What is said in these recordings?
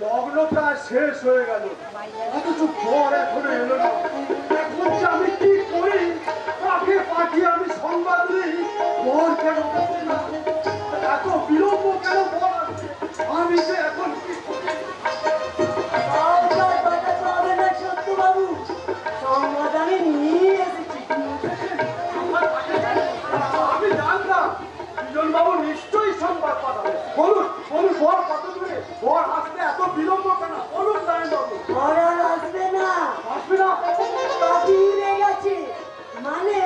লগ্ন প্রায় শেষ হয়ে গেল, অথচ বর এখনো এলো না। এখন যে আমি কি করি, কাকে পাঠিয়ে আমি সংবাদ দিই, বর কেন আসছে না, এত বিলম্ব কেন বর আসছে, আমি যে এখন কি করি? বাবু সংবাদ আমি নিয়ে এসেছি। আমি জানতাম বিজন বাবু নিশ্চয়ই সংবাদ পাঠাবে। বলুন বলুন, বর কত দূরে, বর আসতে এত বিলম্ব কেন, বলুন নারায়ণ বাবু। বর আর আসবে না, আসবে না? পাঠিয়ে গেছে। মানে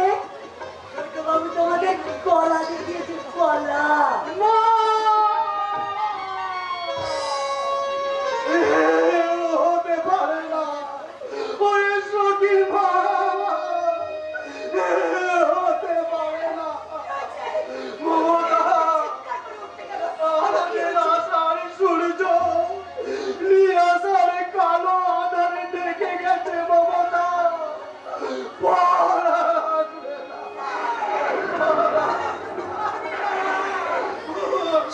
বাবু তোমাকে কলা দেখিয়েছে, কলা। না, হতে পারে না, ওই সখীর বাবা, হতে পারে না। মমতা, আমাদের আশার সূর্য নিরাশার কালো আধারে ঢেকে গেছে। মমতা,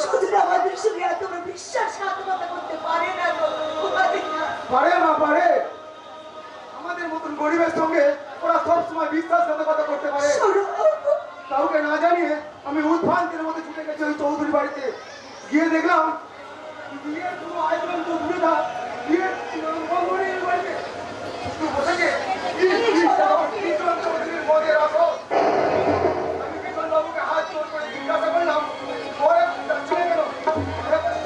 শুধু আমাদের সঙ্গে এত বিশ্বাসঘাতকতা করতে পারে না গো। পারে না পারে, আমাদের মতন গরিবের সঙ্গে ওরা সবসময় বিশ্বাসঘাতকতা করতে পারে। কাউকে না জানিয়ে আমি উদ্ভ্রান্তের মধ্যে ছুটে গেছি ওই চৌধুরী বাড়িতে। গিয়ে দেখলাম বিয়ের কোনো আয়োজন তো দূরে থাক, বিয়ের রঙ্গমণির বাড়িতে একটু বসেছে চৌধুরীর পদে রাখো। আমি বিজন বাবুকে হাত জোর করে জিজ্ঞাসা করলাম, পরে চলে গেল,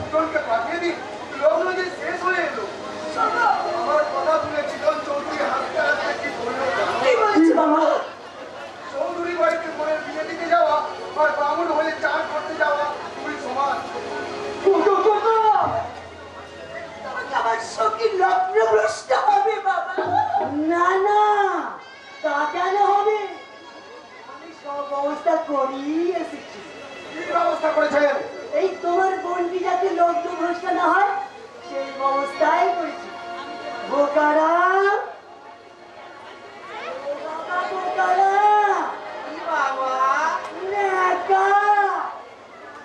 বিজনকে পাঠিয়ে দিই, লগ্ন যে শেষ হয়ে এলো। আমার কথা শুনে বিজন চৌধুরী হাসতে হাসতে কি বললো, চৌধুরী বাড়িতে বোনের বিয়ে দিতে যাওয়া আর বামুন হয়ে চান করতে যাওয়া দুই সমান। আমার সঙ্গে লগ্ন ভ্রষ্ট হবে বাবা। না না, তা কেন হবে? আমি সব ব্যবস্থা করিয়ে এসেছি। কি ব্যবস্থা করেছেন? এই তোমার বোনটি যাতে লগ্ন ভ্রষ্ট না হয় সেই ব্যবস্থাই করেছি। বোকারাম, বোকারাম, বাবা নেকা,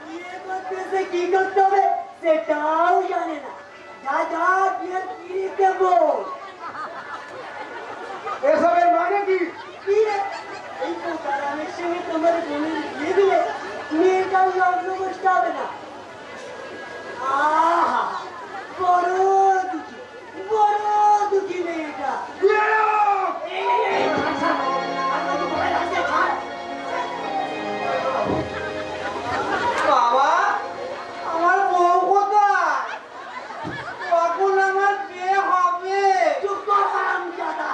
বিয়ে করতেছে কি করতে হবে সেটাও জানে না। যা যা বিয়ের পিড়িতে বল। এসবের মানে কি? কি রে, এই বোকারামের সঙ্গে তোমার বোনের বিয়ে দিলে মেয়েটার লগ্ন বসতে হবে না। আহা, বড় দুঃখী মেয়েটা। বাবা আমার বউ কোথায়, কখন আমার বিয়ে হবে? চুপ কর হারামজাদা,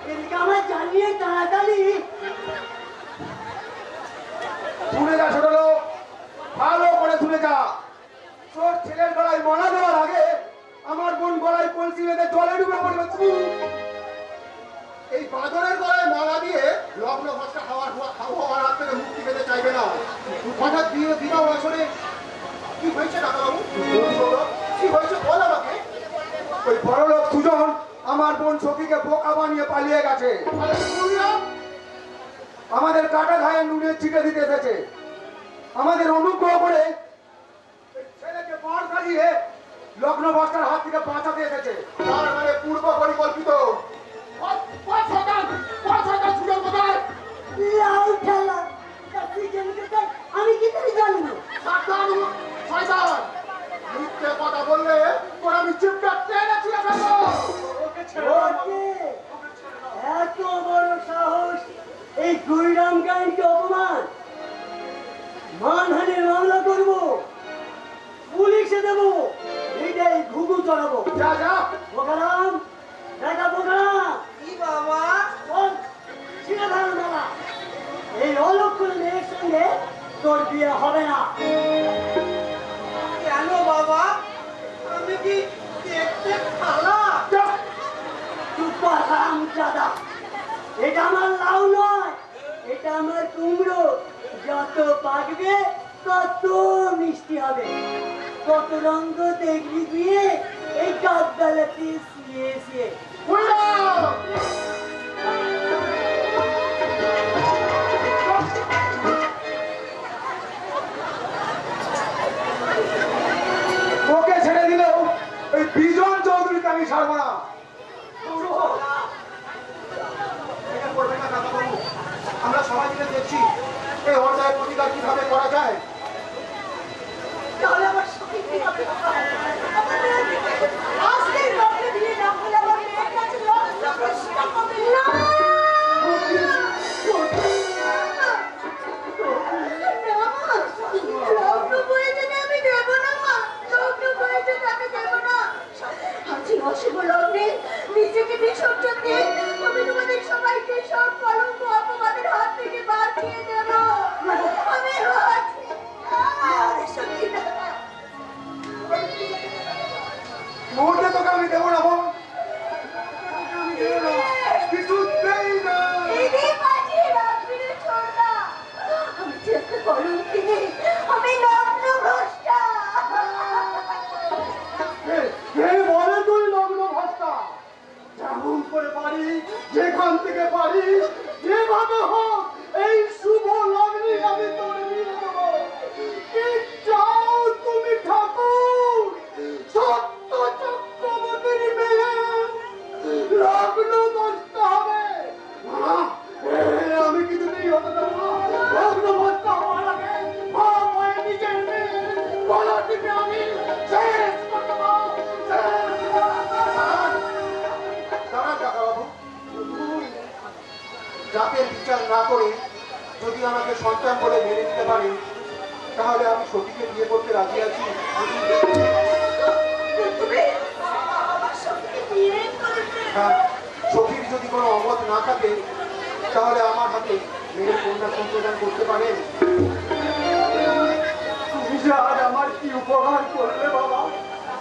এদিকে আমার জানিয়ে তাড়াতাড়ি। শুনে যা ছোট লোক, ভালো করে শুনে যা। তোর ছেলের গলায় মালা দেওয়ার আগে আমার বোন গলায় কলসি বেঁধে জলে ডুবে পড়বে। এই বাদরের গলায় মালা দিয়ে লগ্ন ভ্রষ্ট হওয়ার হাত থেকে মুক্তি পেতে চাইবে না। হঠাৎ বিয়ে দিবা আসলে কি হয়েছে ডাক্তারবাবু? কি হয়েছে বল আমাকে। ওই বড় লোক সুজন আমার বোন সখীকে বোকা বানিয়ে পালিয়ে গেছে। আমাদের কাটা ঘায়ে নুনের ছিটে দিতে এসেছে। আমাদের অনুগ্রহ করে ছেলেকে পার সাজিয়ে লগ্ন ভ্রষ্টার হাত থেকে বাঁচাতে এসেছে। তার মানে পূর্ব পরিকল্পিত। সুজন কোথায়? লাউ খেলা, আমি কি করে জানবো? মিথ্যে কথা বললে তোর আমি চিপটা টেনে ছিঁড়ে ফেলবো। এত বড় সাহস এই গুইরাম গাইকে অপমান, মানহানির মামলা করবো, পুলিশে দেবো, এটাই ঘুঘু চড়াবো। যা যা। বোকারাম, দেখা বোকারাম, কি বাবা? বল, ছিঁড়ে ধরো মালা। এই অলক্ষণ মেয়ের সঙ্গে তোর বিয়ে হবে না। কেন বাবা, আমি কি দেখতে খারাপ? হারামজাদা, এটা আমার লাউ নয়, এটা আমার কুমড়ো। যত পাকবে তত মিষ্টি হবে। কত রঙ দেখবি বিয়ে এই গাছগালাতে শুয়ে শুয়ে। ওকে ছেড়ে দিলেও ওই বিজয় আমি ছাড়বো না। এটা করবেন না কাকাবাবু, আমরা সবাই মিলে দেখছি এই অন্যায়ের প্রতিকার কিভাবে করা যায়। তাহলে আমার সঙ্গে কি হবে? আমার মেয়েকে আজকেই রক্তে দিয়ে না হলে আমার মেয়ের কাছে রক্ত প্রশ্ন হবে না। রক্ত প্রয়োজনে আমি দেব না মা, রক্ত প্রয়োজনে আমি দেব না। আজ অশুভ লগ্নে নিজেকে বিসর্জন দিয়ে আমি তোমাদের সবাইকে সব কলঙ্ক অপমানের হাত থেকে বাঁচিয়ে দেব। আমি মুহূর্তে তোকে আমি দেবো না বোন, কিছুতেই না। আমি লগ্ন ভ্রষ্টা। কে বলে তুই লগ্ন ভ্রষ্টা? যেমন করে পারি, যেখান থেকে পারি, যেভাবে হোক এই শুভ লগ্নে আমি তোর নিয়ে দেবো। কি চাও তুমি ঠাকুর? সত্য চক্রবর্তীর মেয়ে লগ্ন ভ্রষ্টা হবে? আমি কিছুতেই হতে দেবো না। লগ্ন ভ্রষ্টা হওয়ার আগে মা মায়ের নিজের মেয়ে বলা টিপে আমি শেষ করে দেবো। জাতের বিচার না করে যদি আমাকে সন্তান বলে মেনে নিতে পারে তাহলে আমি সতীকে বিয়ে করতে রাজি আছি। হ্যাঁ, সতীর যদি কোনো অমত না থাকে তাহলে আমার হাতে মেয়ের কন্যা সম্প্রদান করতে পারেন। তুমি যে আজ আমার কি উপকার করলে বাবা,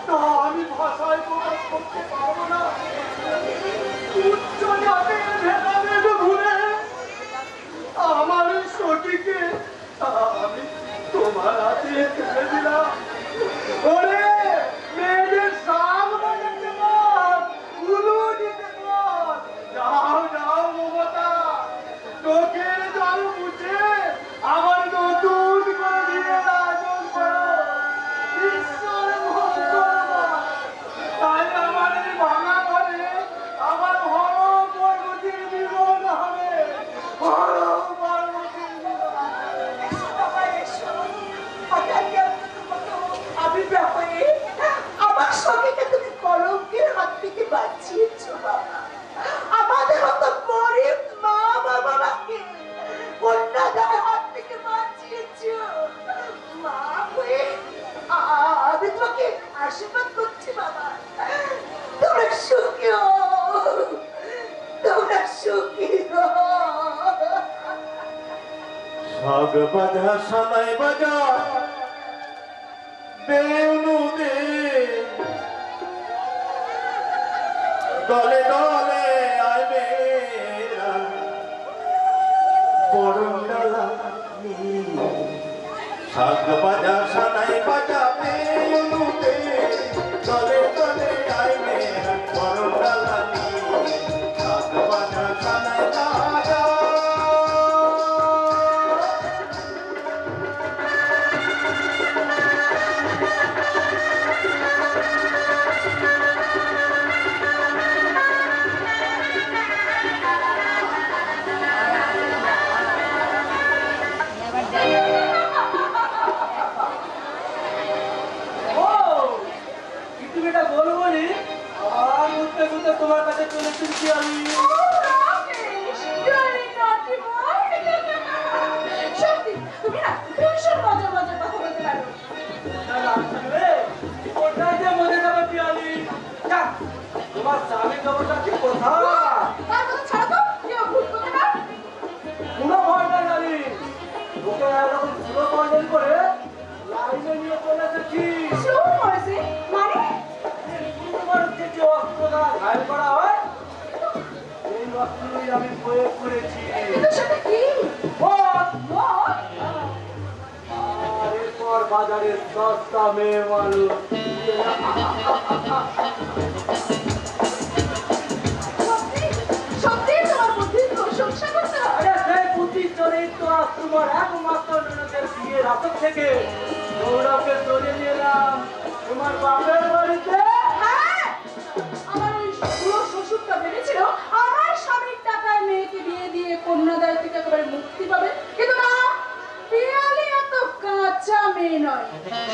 তা আমি ভাষায় প্রকাশ করতে পারবো না। উচ্চ জাতের ভেদাভেদ ভুলে আমার সতীকে আমি তোমার হাতে তুলে দিলাম। ওরে মেয়েদের সাম বাজাতে বল, উলু দিতে বল। যাও যাও মমতা, চোখের জল মুছে আবার নতুন করে দিয়ে রাজন করো। ঈশ্বর মঙ্গল তাই আমার এই ভাঙা ঘরে আমার হর পর্বতীর জীবন হবে। হর পর্বতীর জীবন। আমি ব্যাপারে আমার সঙ্গে তুমি কলঙ্কের হাত থেকে বাঁচিয়েছ বাবা। আমাদের মতো গরিব মা বাবাকে কন্যাদার হাত থেকে বাঁচিয়েছ। মা হয়ে আমি তোমাকে আশীর্বাদ করছি বাবা। তোমরা সুখী হও, তোমরা সুখী হও। শাক বাজা সানাই বাজা বেউনু দে দলে দলে আইবে বড়ডালা শাক বাজা সানাই বাজা বেউনু দে দলে দলে আইবে বড়ডালা শাক বাজা সানাই বাজা। তোমার কাছে চলে এসেছি আমি। কোথায় যে মনে যাবে পিয়ালি? তোমার স্বামী খবরটা কি কোথায়? পুরো ভয়টা জানি ওকে এরকম পুরো কন্ট্রোল করে লাইনে নিয়ে চলে এসেছি। যে অস্ত্রটা ঘায়ল করা হয় এই অস্ত্রই আমি প্রয়োগ করেছি। আর এরপর বাজারের সস্তা মেয়ে মানুষ সেই বুদ্ধি চরিত্র আজ তোমার একমাত্র ননদের বিয়ের হাতক থেকে গৌরবকে ধরে নিয়ে এলাম তোমার বাপের বাড়িতে।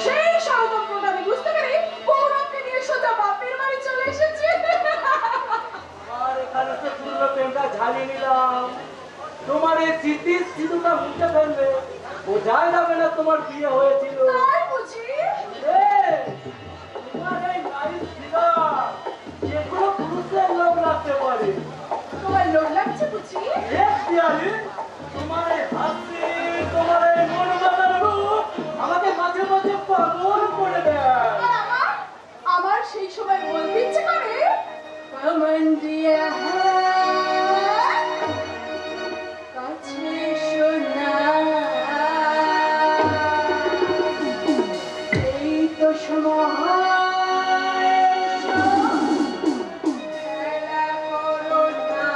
সেই ষড়যন্ত্রটা আমি বুঝতে পেরে পৌরবকে নিয়ে সোজা বাপের বাড়ি চলে এসেছি। আর এখানে তো পুরো প্রেমটা ঝালিয়ে নিলাম। তোমার এই স্মৃতি সিঁদুরটা মুছে ফেলবে, বোঝাই যাবে না তোমার বিয়ে হয়েছিল। তাই বুঝি? তোমার এই নাইস ফিগার যে কোনো পুরুষের লোক লাগতে পারে। তোমার লোক লাগছে বুঝি? পিয়ালি, তোমার এই হাসি, তোমার এই মনোবাদার রূপ আমাকে মাঝে মাঝে পাগল করে দেয়। আর আমার সেই সময় বলতে ইচ্ছে করে কমন্ডিয়া কাছে শোনা, এই তো সময় খেলা করো না।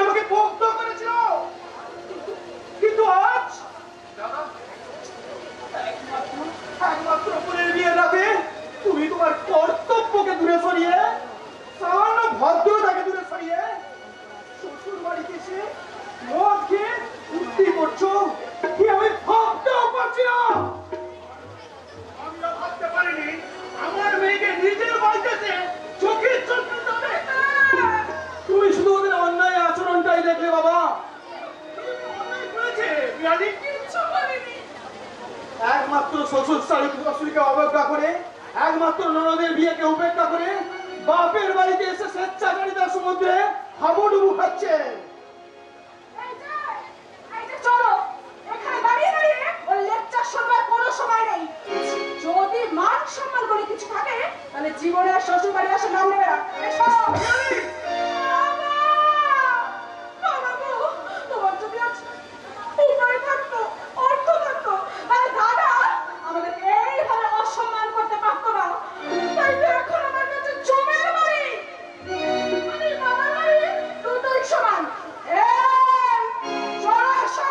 আমাকে মুগ্ধ করেছিল, কিন্তু আজ একমাত্র শ্বশুর শাশুড়িকে অবজ্ঞা করে, একমাত্র ননদের বিয়েকে উপেক্ষা করে বাপের বাড়িতে এসে স্বেচ্ছাচারিতার সমুদ্রে হাবুডুবু খাচ্ছে। এই যে চলো, এখানে দাঁড়িয়ে দাঁড়িয়ে ওই লেকচার শোনার কোনো সময় নেই। যদি মান সম্মান বলে কিছু থাকে তাহলে জীবনে আর শ্বশুর বাড়ি আসে নাম নেবে না। এসো। বাবা গো, তোমার যদি আজ উপায় থাকতো, অর্থ থাকতো, তাহলে দাদা আমাদেরকে এইভাবে অসম্মান করতে পারতো না। তাই তো এখন আমার কাছে জমের বাড়ি, মানে বাবার বাড়ি দুটোই সমান। চলো এসো।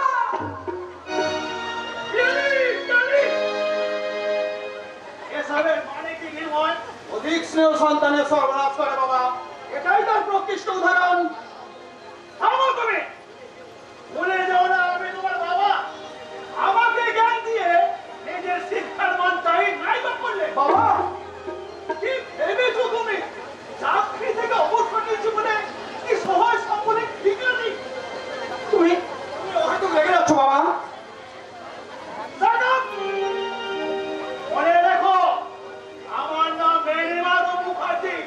এসবের মানে কি নির্ময়? অধিক স্নেহ সন্তানের সর্বনাশ করে বাবা, এটাই তার প্রকৃষ্ট উদাহরণ। থামো তুমি, ভুলে যাও না আমি তোমার বাবা। আমাকে জ্ঞান দিয়ে নিজের শিক্ষার মান চাই নাই বা করলে বাবা। কি ভেবেছো তুমি চাকরি থেকে অবসর নিয়েছি বলে কি সহজ সম্পূর্ণ ঠিক নেই? তুমি হয়তো রেগে যাচ্ছ বাবা। মনে রেখো, আমার নাম মেরিমাদ মুখার্জি,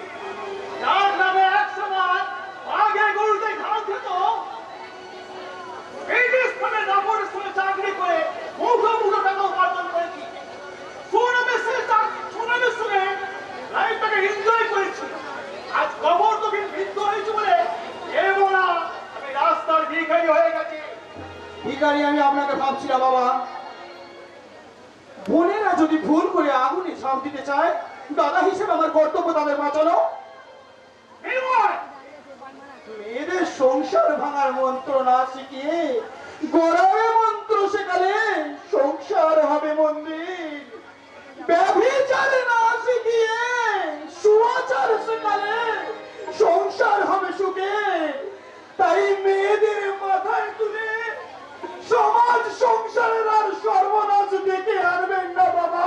যার নামে এক সময় বাঘে গরুতে ঘাস খেত। ব্রিটিশ নামে রাবণ স্কুলে চাকরি করে মুঠো মুঠো টাকা উপার্জন করেছি। সুনামের সঙ্গে লাইফটাকে এনজয় করেছি। আজ খবর তোকে মৃত্যু হয়েছে বলে এমন না আমি রাস্তার ভিখারি হয়ে গেছি। ভিখারি আমি আপনাকে ভাবছি না বাবা। বোনেরা যদি ভুল করে আগুনে ঝাঁপ দিতে চায়, দাদা হিসেবে আমার কর্তব্য তাদের বাঁচানো। মেয়েদের সংসার ভাঙার মন্ত্র না শিখিয়ে গড়াবে মন্ত্র শেখালে সংসার হবে মন্দির। ব্যভিচার না শিখিয়ে সুআচার শেখালে সংসার হবে সুখে। তাই মেয়েদের মাথায় তুলে সমাজ সংসারের আর সর্বনাশ ডেকে আনবেন না বাবা,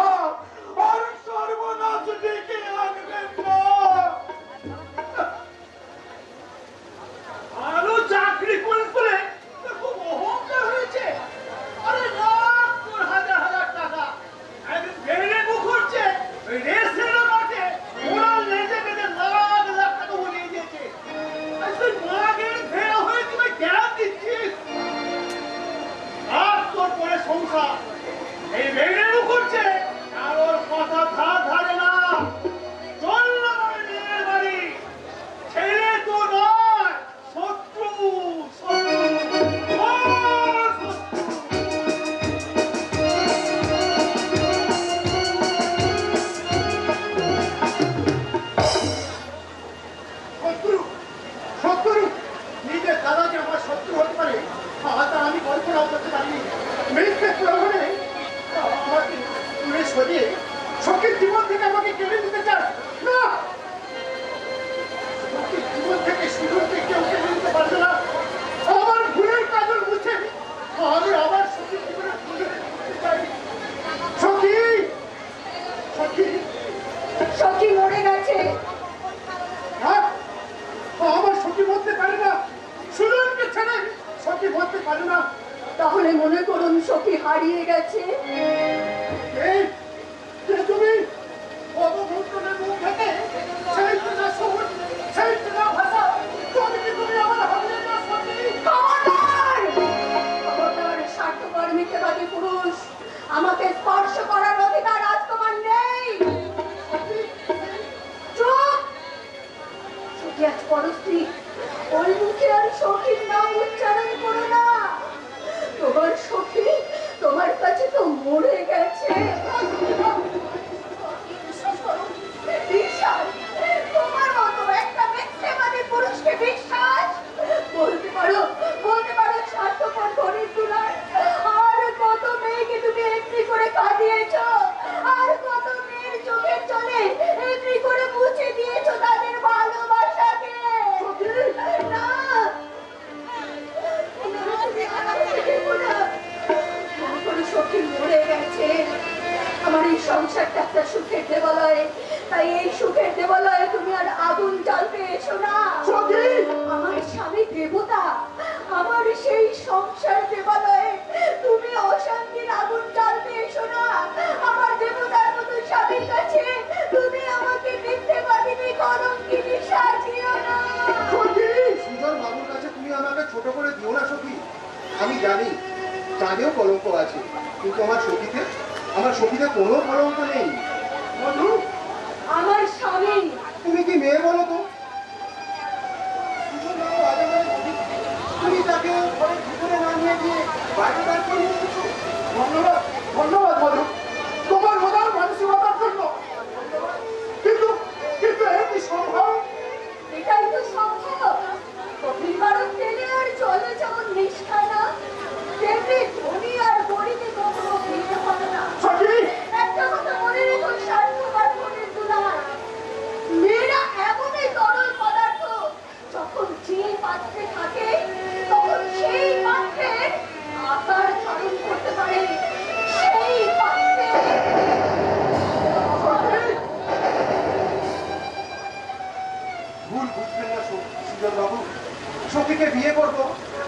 আর সর্বনাশ ডেকে আনবেন না। আরো চাকরি করে করে খুব অহংকার হয়েছে। আরে লাখ তোর হাজার হাজার টাকা একদিন বেড়ে মুখ হচ্ছে রেসের মাঠে ওরা লেজে বেঁধে লাখ লাখ টাকা উড়িয়ে দিয়েছে। আজ তুই মাগের ভেড়া হয়ে তুই জ্ঞান দিচ্ছিস। আর তোর পরে সংসার এই বেড়ে মুখ হচ্ছে, আর ওর কথা ধার ধারে না। চল না মেয়ের বাড়ি, ছেলে তো নয়, শত্রু শত্রু শত্রু। নিজের দাদা যে আমার শত্রু হতে পারে তা আমি কল্পনাও করতে পারিনি। মৃত্যুর প্রহরে আমাকে দূরে সরিয়ে শখের জীবন থেকে আমাকে কেড়ে দিতে চান না। শখের জীবন থেকে সুযোগকে কেউ কেড়ে দিতে পারবে না। আমার ভুলের কাজল মুছে আমি আবার শখের জীবনে ফিরে যেতে চাই। সখী সখী সখী মরে গেছে। হ্যাঁ, আমার সখী বলতে পারে না। সুজনকে ছেড়ে সখী বলতে পারে না। তাহলে মনে করুন সখী হারিয়ে গেছে। তুমি অবমূর্তনের মুখ থেকে সেই চেনা সুর, সেই চেনা ভাষা, তুমি আমার হারিয়ে না সখী। খবরদার! খবরদার, স্বার্থপর মিথ্যাবাদী পুরুষ, আমাকে স্পর্শ করার অধিকার আজ তোমার নেই। চুপ! সখী আজ পরস্ত্রী, ওই মুখে আর সখীর নাম উচ্চারণ করো না। তোমার সখী তোমার কাছে তো মরে গেছে। বিশ্বাস? তোমার মতো একটা মিথ্যাবাদী পুরুষকে বিশ্বাস? বলতে পারো স্বার্থপর ঘরের তুলার আর কত মেয়েকে তুমি এমনি করে কাঁদিয়েছো, আর কত মেয়ের চোখের জলে এমনি করে মুছে দিয়েছো তাদের ভালোবাসাকে। না, সখী মরে গেছে। আমার এই সংসারটা একটা সুখের দেবালয়, তাই এই সুখের দেবালয়ে তুমি আর আগুন জ্বালতে এসো না। আমার স্বামী দেবতা, আমার সেই সংসার দেবালয়ে তুমি অশান্তির আগুন জ্বালতে এসো না। আমি জানি চাঁদেও কলঙ্ক আছে, কিন্তু আমার সখীতে কোনো কলঙ্ক নেই। মধু আমার স্বামী। তুমি কি মেয়ে বলো তো? তুমি তাকে ঘরের ভিতরে না নিয়ে গিয়ে বাইরে দাঁড় করিয়ে দিয়েছো। ধন্যবাদ, ধন্যবাদ মধু, তোমার মজার মানসিকতার জন্য। কিন্তু কিন্তু এ কি সম্ভব? এটাই তো সম্ভব। কপিলবারণ তেলে আর জলে যেমন নিষ্ঠা না, তেমনি ধনী আর গরিবে কখনো বিয়ে হয় না। সখী, একটা কথা মনে রেখো স্বার্থবাদ ধনের দুলাল, মেয়েরা এমনই তরল পদার্থ, যখন যে পাত্রে থাকে তখন সেই পাত্রের আকার ধারণ করতে পারে। সেই পাত্রে ভুল বুঝবেন না সুজন বাবু, সখীকে বিয়ে করবো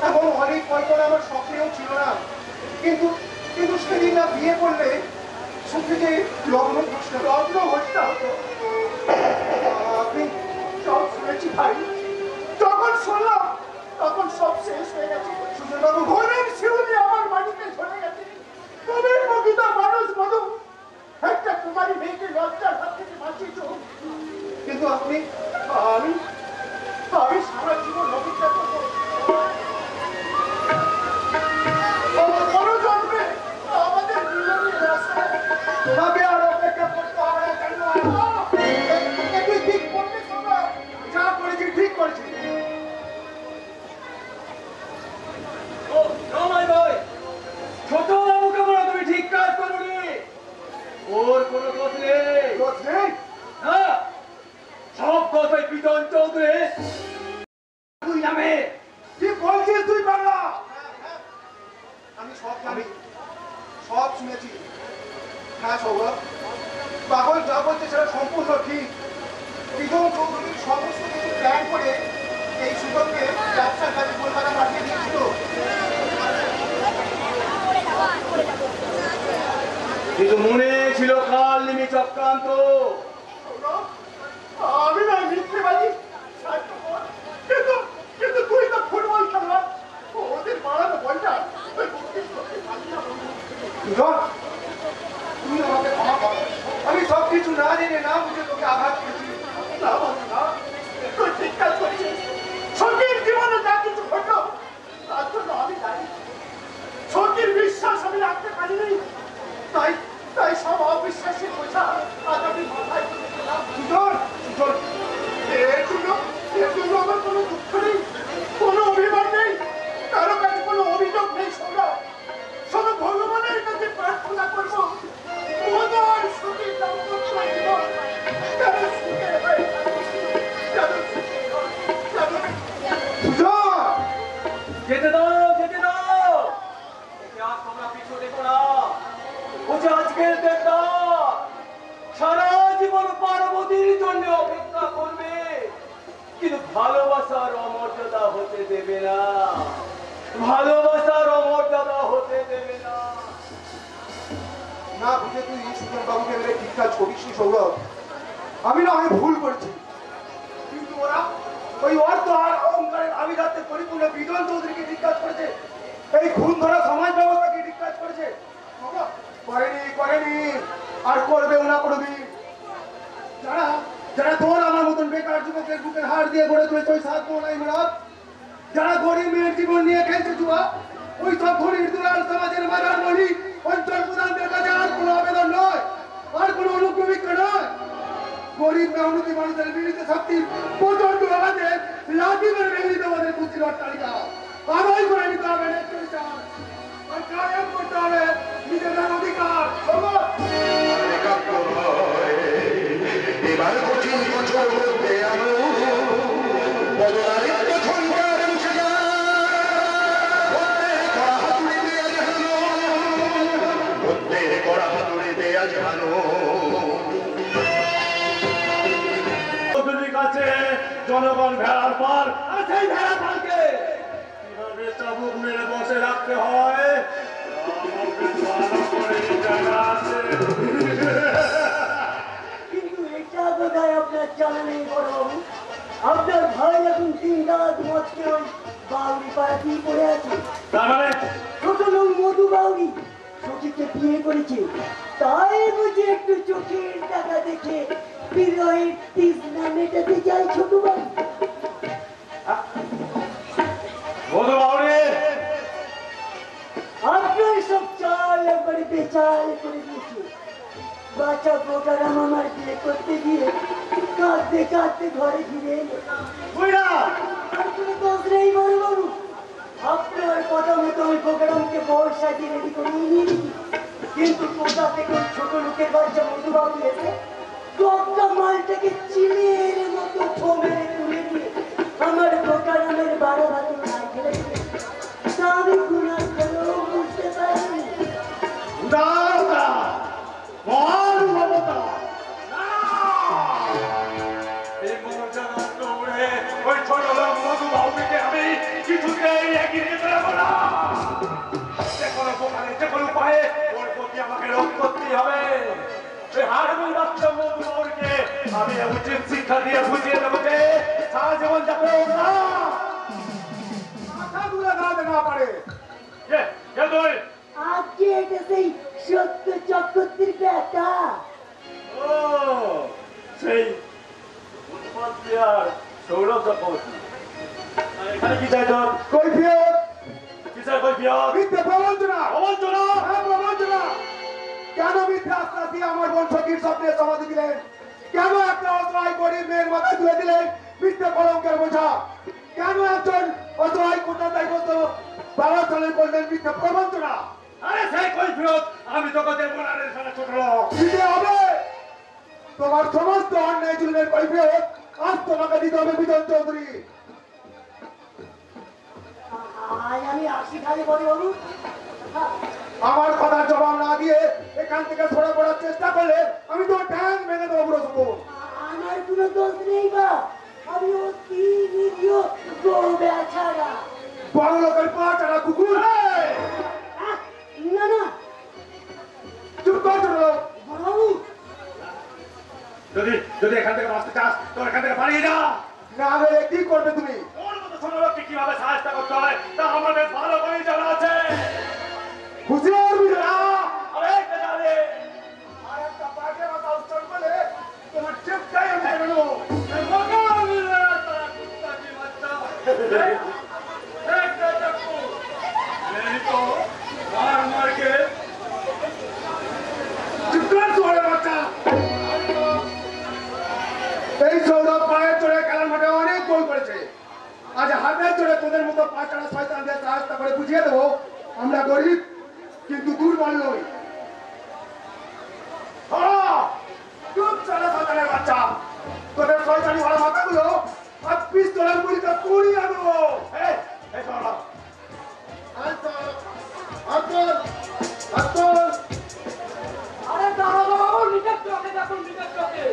এমন অনেক কল্পনা আমার স্বপ্নেও ছিল না। কিন্তু কিন্তু সেদিন না বিয়ে করলে সখীকে লগ্ন ঘোষণা হতো। আপনি সব শুনেছি ভাই, যখন শুনলাম তখন সব শেষ হয়ে গেছে। সুজন বাবু, ঘরের শিউলি আমার বাড়িতে চলে গেছে। তুমি প্রকৃত মানুষ মধু, একটা কুমারী মেয়েকে লজ্জার হাত থেকে বাঁচিয়েছ। কিন্তু আমি সারা জীবন অপেক্ষা করবো। জন্মে আমাদের তোমাকে আর অপেক্ষা করতে হবে না। কেন তুই ঠিক করতে যা করেছি ঠিক করেছি। ছোট বাবুকে বলো তুমি ঠিক কাজ করোনি, ওর কোনো দোষ নেই। দোষ নেই? না, সব দোষ বিজন চৌধুরী তুই নামে। কি বলছিস তুই বাংলা? আমি সব জানি, সব শুনেছি। হ্যাঁ সৌরভ, পাগল যা বলছে সেটা সম্পূর্ণ ঠিক। বিজন চৌধুরী সমস্ত কিছু প্ল্যান করে এই সুযোগকে ব্যবসার কাজে কলকাতা পাঠিয়ে দিয়েছিল। কিন্তু মনে ছিল কাল নিমি চক্রান্ত। আমি না মিথ্যেবাদী, কিন্তু কিন্তু তুই তো ফুটবল খেলোয়াড়, ওদের বাড়ানো বলটা তুমি আমাকে ক্ষমা করো। আমি সব কিছু না জেনে না বুঝে তোকে আঘাত করেছি। না বন্ধু না, তুই ঠিক কাজ করেছিস। সঙ্গীর জীবনে যা কিছু ঘটলো তার জন্য আমি দায়ী। সঙ্গীর বিশ্বাস আমি রাখতে পারিনি, তাই তাই সব অবিশ্বাসের বোঝা আজ আমি মাথায় এর জন্য আমার কোনো দুঃখ নেই, কোনো অভিমান নেই, কারো কাছে কোনো অভিযোগ নেই। শুধু ভগবানের কাছে প্রার্থনা করবো মজার সুখী দাম্পত্য জীবন যেন সুখের হয়, যেন সুখের হয়, যেতে দাও, যেতে দাও। ওকে আজ তোমরা পিছু দেখো না, ওকে আজকের দেবদার সারা জীবন পার্বতীর জন্য অপেক্ষা করবে, কিন্তু ভালোবাসার অমর্যাদা হতে দেবে না, ভালোবাসার অমর্যাদা হতে দেবে না। না বুঝে তুই সুজন বাবুকে মেরে ঠিক কাজ করিস নি সৌরভ। আমি না হয় ভুল করেছি, কিন্তু ওরা ওই অর্থ আর অহংকারের আভিজাত্যে পরিপূর্ণ বিজন চৌধুরীকে ঠিক কাজ করেছে, এই খুন ধরা সমাজ ব্যবস্থাকে ঠিক কাজ করেছে। করেনি আর করবেও না কোনোদিন। যারা যারা তোর আমার মতন বেকার যুবকের বুকের হাড় দিয়ে গড়ে তুলেছে ওই সাত মোহনাই মারাত, যারা গরিব মেয়ের জীবন নিয়ে খেলছে জুয়া, ওই সব ধনীর দুলাল সমাজের বাজার মনি অঞ্চল প্রধানদের কাছে আর কোনো আবেদন নয়, আর কোনো অনুপ্রবিক্ষ নয়। গরিব মেহনতি মানুষের বিরুদ্ধে শক্তির প্রচন্ড আওয়াজে লাঠি করে ভেঙে দিতে আমাদের বুদ্ধির অট্টালিকা আদায় করে নিতে হবে, আর কায়েম করতে হবে নিজেদের অধিকার। এবার কঠিন বছর মধ্যে আলো বদলালিত ঝঞ্ঝার মুছে যা কড়া হাতুড়িতে আজ ভালো কাছে জনগণ ভেড়ার পাল, আর সেই ভেড়া পালকে কিভাবে চাবুক মেরে বসে রাখতে হয় কিন্তু এটা বোধহয় আপনার জানা নেই বড়বাবু, আপনার ভাই এখন 3 রাত মধ্যে ওই বাউরি পাড়া দিয়ে পড়ে আছে। তার মানে ছোট লোক মধু বাউরি সখীকে বিয়ে করেছে, তাই বুঝি একটু চোখের টাকা দেখে বিরহের তৃষ্ণা মেটাতে চাই ছোট বাবু। মধু বাউরি আপনার সব চাল একবারে বেচাল করে দিয়েছে। বাচ্চা পোকারাম আমার বিয়ে করতে গিয়ে কাঁদতে কাঁদতে ঘরে ফিরে এলো। বুইড়া আর কোনো দোষ নেই বড় বাবু, আপনার কথা মতো ওই পোকারামকে বয়স সাজিয়ে রেডি করে নিয়ে দিই। কিন্তু কোথা থেকে ওই ছোট লোকের বাচ্চা মধুবাবু এসে টকটা মালটাকে চিলের মতো থমেরে তুলে দিয়ে আমার পোকারামের বারো ভাতে নাই ফেলে দিলে। তা আমি গুণার ফেলেও বুঝতে পারিনি। উদারতা মহানুভবতা এই মনোজনা দৌড়ে ওই ছোট লোক মধু বাউরিকে আমি কিছুতেই এগিয়ে নিতে পারবো না। যে কোনো প্রকারে যে কোনো উপায়ে ওর প্রতি আমাকে রোধ করতেই হবে। এই হাড়গুল বাচ্চা মধু বাউরিকে আমি উচিত শিক্ষা দিয়ে বুঝিয়ে দেবো যে সারা জীবন যাবে না। মাথা তুলে দাঁড়াতে না পারে। কে তুই? আজকে এটা সেই সত্য চক্রবর্তীর বেটা। ও সেই উৎপত্তি আর সৌরভ চক্রবর্তী। এখানে কি চাই তোর? কৈফিয়ত, কিসের কৈফিয়ত? মিথ্যে প্রবঞ্চনা। অবঞ্চনা? হ্যাঁ, প্রবঞ্চনা। কেন মিথ্যে আশ্বাস দিয়ে আমার বোন সখীর স্বপ্নে সমাধি দিলেন? কেন একটা অসহায় গরিব মেয়ের মাথায় তুলে দিলেন মিথ্যে কলঙ্কের বোঝা? কেন একজন অসহায় কোটাদায়গ্রস্ত বাবা চলেন করলেন মিথ্যে প্রবঞ্চনা? আরে সেই কৈফিয়ত আমি তোকে দেবো না রে শালা ছোট লোক। দিতে হবে। তোমার সমস্ত অন্যায় জুলুমের কৈফিয়ত আজ তোমাকে দিতে হবে বিজন চৌধুরী। আজ আমি আসি খালি বড় বাবু। আমার কথার জবাব না দিয়ে এখান থেকে সরে পড়ার চেষ্টা করলে আমি তোমার ঠ্যাং ভেঙে দেবো পুরো শুভ। আমার কোনো দোষ নেই বা, আমি অতি নিরীহ গরু বেচারা। বড় লোকের পা চারা কুকুর। না না চুপ কর ছোট লোক। বড় বাবু, যদি এখান থেকে বাঁচতে চাস তোর এখান থেকে পালিয়ে যা। না হলে কি করবে তুমি? তোর মতো ছোট লোককে কিভাবে সাহায্য করতে হয় তা আমাদের ভালো করে জানা আছে। হুঁশিয়ার বুঝা। আরে কেদারে আর একটা বাজে কথা উচ্চারণ করলে তোমার চেপটাই আমি কেড়ে নেবো। এই সৌরভ পায়ের জোরে খেলার মাঠে অনেক গোল করেছে। আজ হাতের জোরে তোদের মতো পাঁচটা শয়তানদের সাহায্য করে বুঝিয়ে দেবো আমরা গরিব কিন্তু দুর্বল নই। চুপ চলে শয়তানের বাচ্চা। তোদের শয়তানি ভালো মাথাগুলো আজ পিস্তলের গুলিতে পুড়িয়ে দেবো। এই সৌরভ আরে দাঁড়া বাবু, নিজের চোখে দেখুন, নিজের চোখে।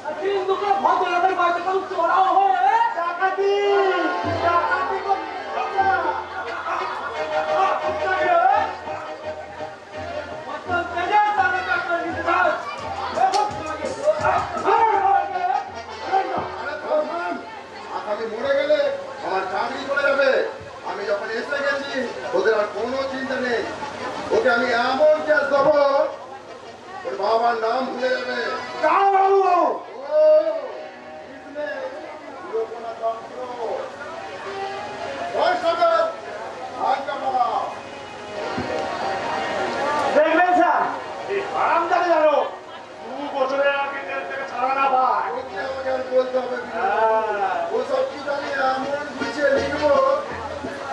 আর কিন্তু কেউ ভদ্রলোকের বাড়িতে কেউ চড়াও হয়ে ডাকাতি ডাকাতি করছে। আসামি মরে গেলে আমার চাকরি চলে যাবে। আমি যখন এসে গেছি ওদের আর কোনো চিন্তা নেই। ওকে আমি এমন কেস দেবো ওর বাবার নাম ভুলে যাবে। দাঁড়াও বাবু। ও business, লোকনা তন্ত্র। বয়স হবে, ভাগ্য বাবা। দেখবেন স্যার এই হারাম জানে জানো 2 বছরের আগে জেল থেকে ছাড়া না পায়। ওকে আমাকে আর বলতে হবে না। ও সব কিছু আমি এমন গুছিয়ে লিখবো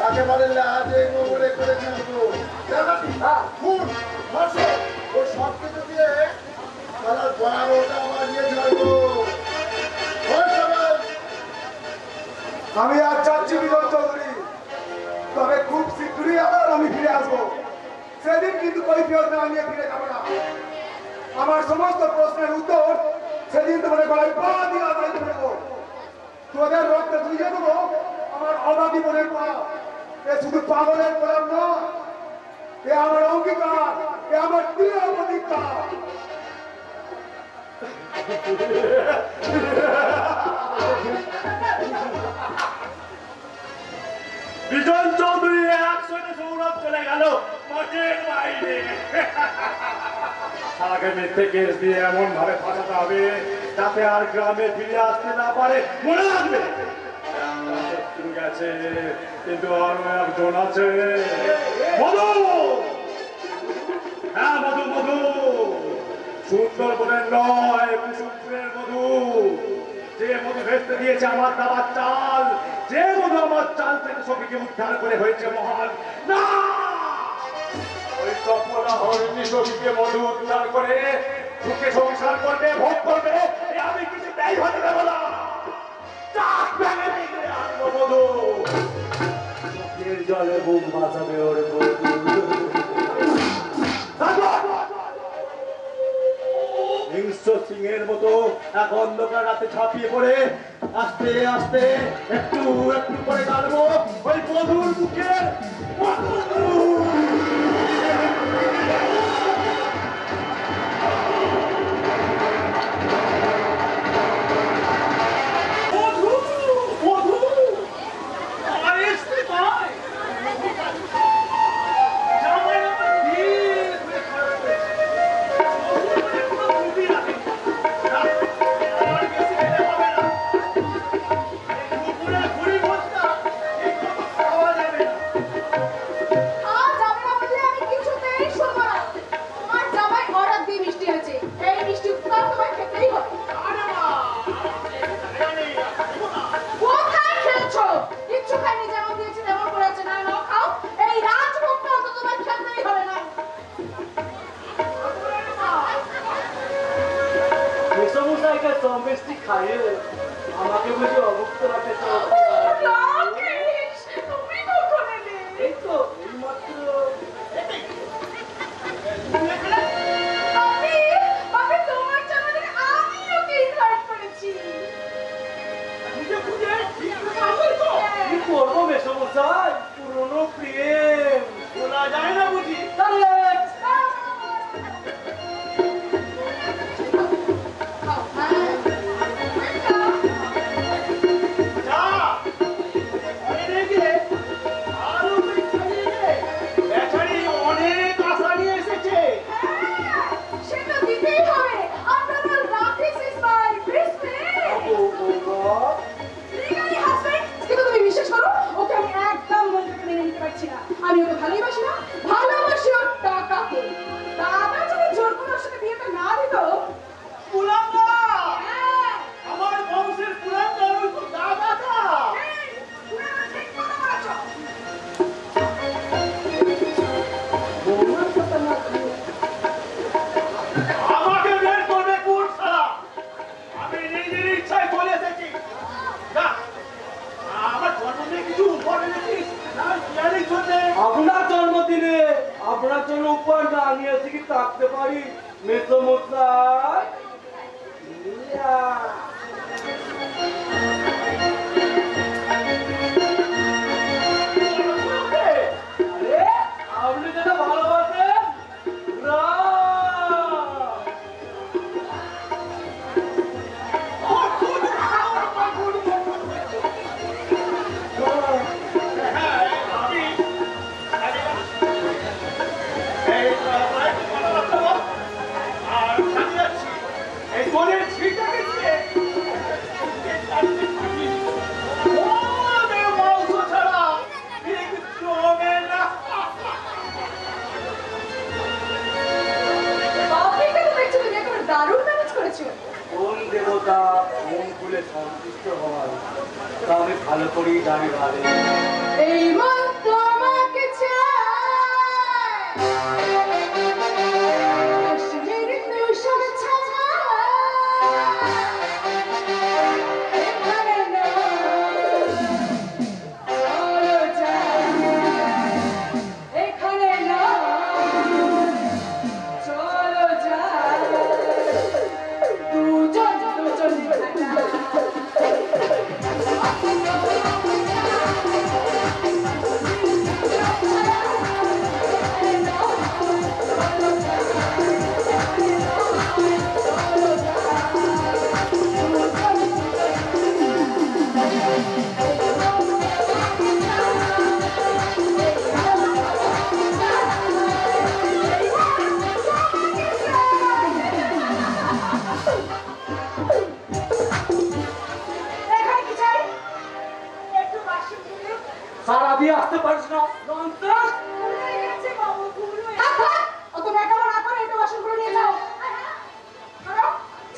একেবারে লাজে গোবরে করে ছাড়বো। খুন, ধর্ষণ, ও সব কিছু দিয়ে তারা 12টা বাজিয়ে ছাড়বো। বয়স হবে। আমি আজ যাচ্ছি বিজন চৌধুরী, তবে খুব শীঘ্রই আবার আমি ফিরে আসবো। সেদিন কিন্তু কৈফিয়ত না নিয়ে ফিরে যাবো না। আমার সমস্ত প্রশ্নের উত্তর সেদিন তোমাদের গলায় পা দিয়ে আদায় করে দেবো। তোদের রক্তে ধুয়ে দেবো আমার অবাধি মনের পা। এ শুধু পাগলের গোলাম না, এ আমার অঙ্গীকার, এ আমার দৃঢ় প্রতিজ্ঞা। বিজন চৌধুরী 100 সৌরভ চলে গেল মাঠের বাইরে। শালাকে মিথ্যে কেস দিয়ে এমন ভাবে ফাঁসাতে হবে যাতে আর গ্রামে ফিরে আসতে না পারে। মনে রাখবে শত্রু গেছে কিন্তু আরো একজন আছে। মধু, হ্যাঁ মধু, মধু সুন্দরবনের নয়, কুসুমপুরের মধু। যে মধু ভেস্তে দিয়েছে আমার দাবার চাল, যে মধু আমার চাল থেকে সখীকে উদ্ধার করে হয়েছে মহান। না, ওই কপলা হরিণী সখীকে মধু উদ্ধার করে সুখে সংসার করবে, ভোগ করবে, আমি কিছু ব্যয় হতে দেবো না। চাক ভেঙে নিয়ে আনবো মধু। চোখের জলে বুক বাঁচাবে ওর মধু। হিংস্র সিংহের মতো এক অন্ধকার রাতে ঝাঁপিয়ে পড়ে আস্তে আস্তে একটু একটু করে কাটবো ওই মধুর মুখের আমাকে বুঝে অভুক্ত রাখতে এই তো এই মাত্র কি করবো মেসমশাই, পুরনো প্রেম বলা যায় না বুঝি। আমি ওকে ভালোবাসি না, ভালোবাসি ওর টাকাকে। দাদা যদি জোর করে ওর সাথে বিয়েটা না দিত, আমার বংশের পুরান্দা ওই তো দাদাটা। আমাকে বের করবে কোন সারা? আমি নিজের ইচ্ছায় চলে এসেছি। না, আমার জন্মদিনে কিছু উপহার এনেছিস? আপনার জন্মদিনে আপনার জন্য উপহার না নিয়ে এসে কি থাকতে পারি মেসমশাই? আপনি যেটা ভালোবাসেন দেবতা মন খুলে সন্তুষ্ট হওয়ার তা আমি ভালো করেই জানি। ভালো এই মন তোমাকে এখানে কি চাই? একটু বাসন ধুয়ে সারা দিয়ে আসতে পারিস না ননসেন্স। ভুলে গেছে বাবু, ভুলে গেছে। অত বেকার না করে একটু বাসনগুলো নিয়ে যাও। ধরো,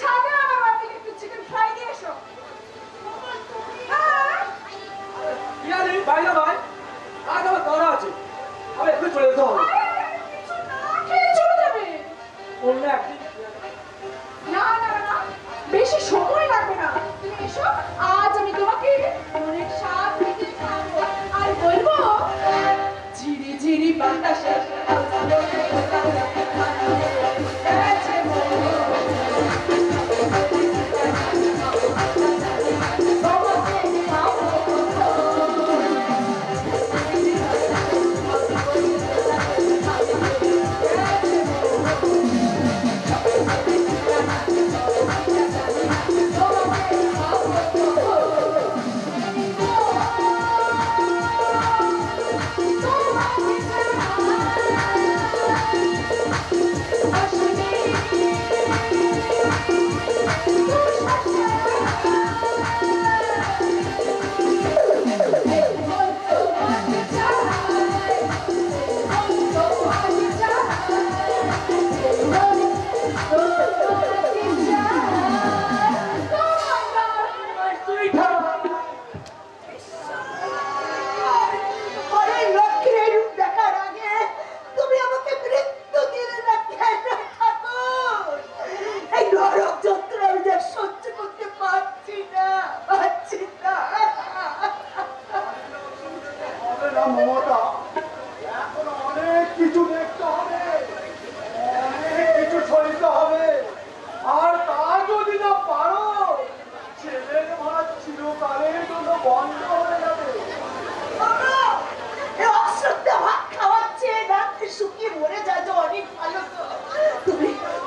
ছাদে আমার বাড়িতে একটু চিকেন ফ্রাই দিয়ে এসো। হ্যাঁ। ইয়ারে বাইরে ভাই, আজ আমার দরা আছে, আমি একটু চলে যেতে হবে। কিছু না খেয়ে চলে যাবে। অন্য একদিন না না না, বেশি সময় লাগবে না। তুমি এসো, আজ আমি তোমাকে অনেক স্বাদ মেখে খাবো। আর বলবো, ঝিরি ঝিরি বাতাসে মমতা, এখন অনেক কিছু দেখতে হবে, অনেক কিছু সইতে হবে। আর তা যদি না পারো, ছেলের ভাত চিরকালের জন্য বন্ধ হয়ে যাবে।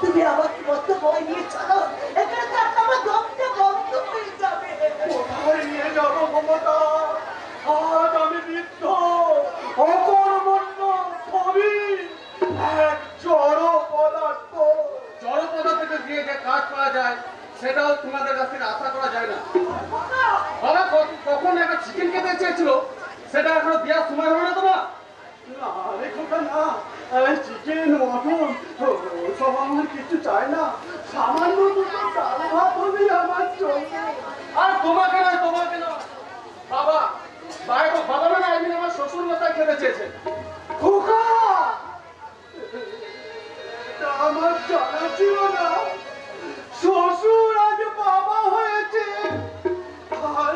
তুমি আমাকে কত ভয় নিয়ে চলো, এখানে থাকলে আমার দমটা বন্ধ হয়ে যাবে। কোথায় নিয়ে যাবো মমতা? আজ আমি বৃদ্ধ, অকর্মণ্য, সবই এক জড় পদার্থ। জড় পদার্থকে দিয়ে যে কাজ করা যায় সেটাও তোমাদের কাছ থেকে আশা করা যায় না। বাবা কখন একটা চিকেন খেতে চেয়েছিল, সেটা এখনো দেওয়ার সময় হবে না তোমার? না রে খোকা না, চিকেন মটন ওসব আমার কিছু চাই না। সামান্য দুটো ডাল ভাত হলেই আমার চলবে। আর তোমাকে নয়, তোমাকে নয় বাবা, বাবা মানে একদিন আমার শ্বশুর মশাই খেতে চেয়েছে। খোকা, এটা আমার জানা ছিল না। শ্বশুর আজ বাবা হয়েছে, আর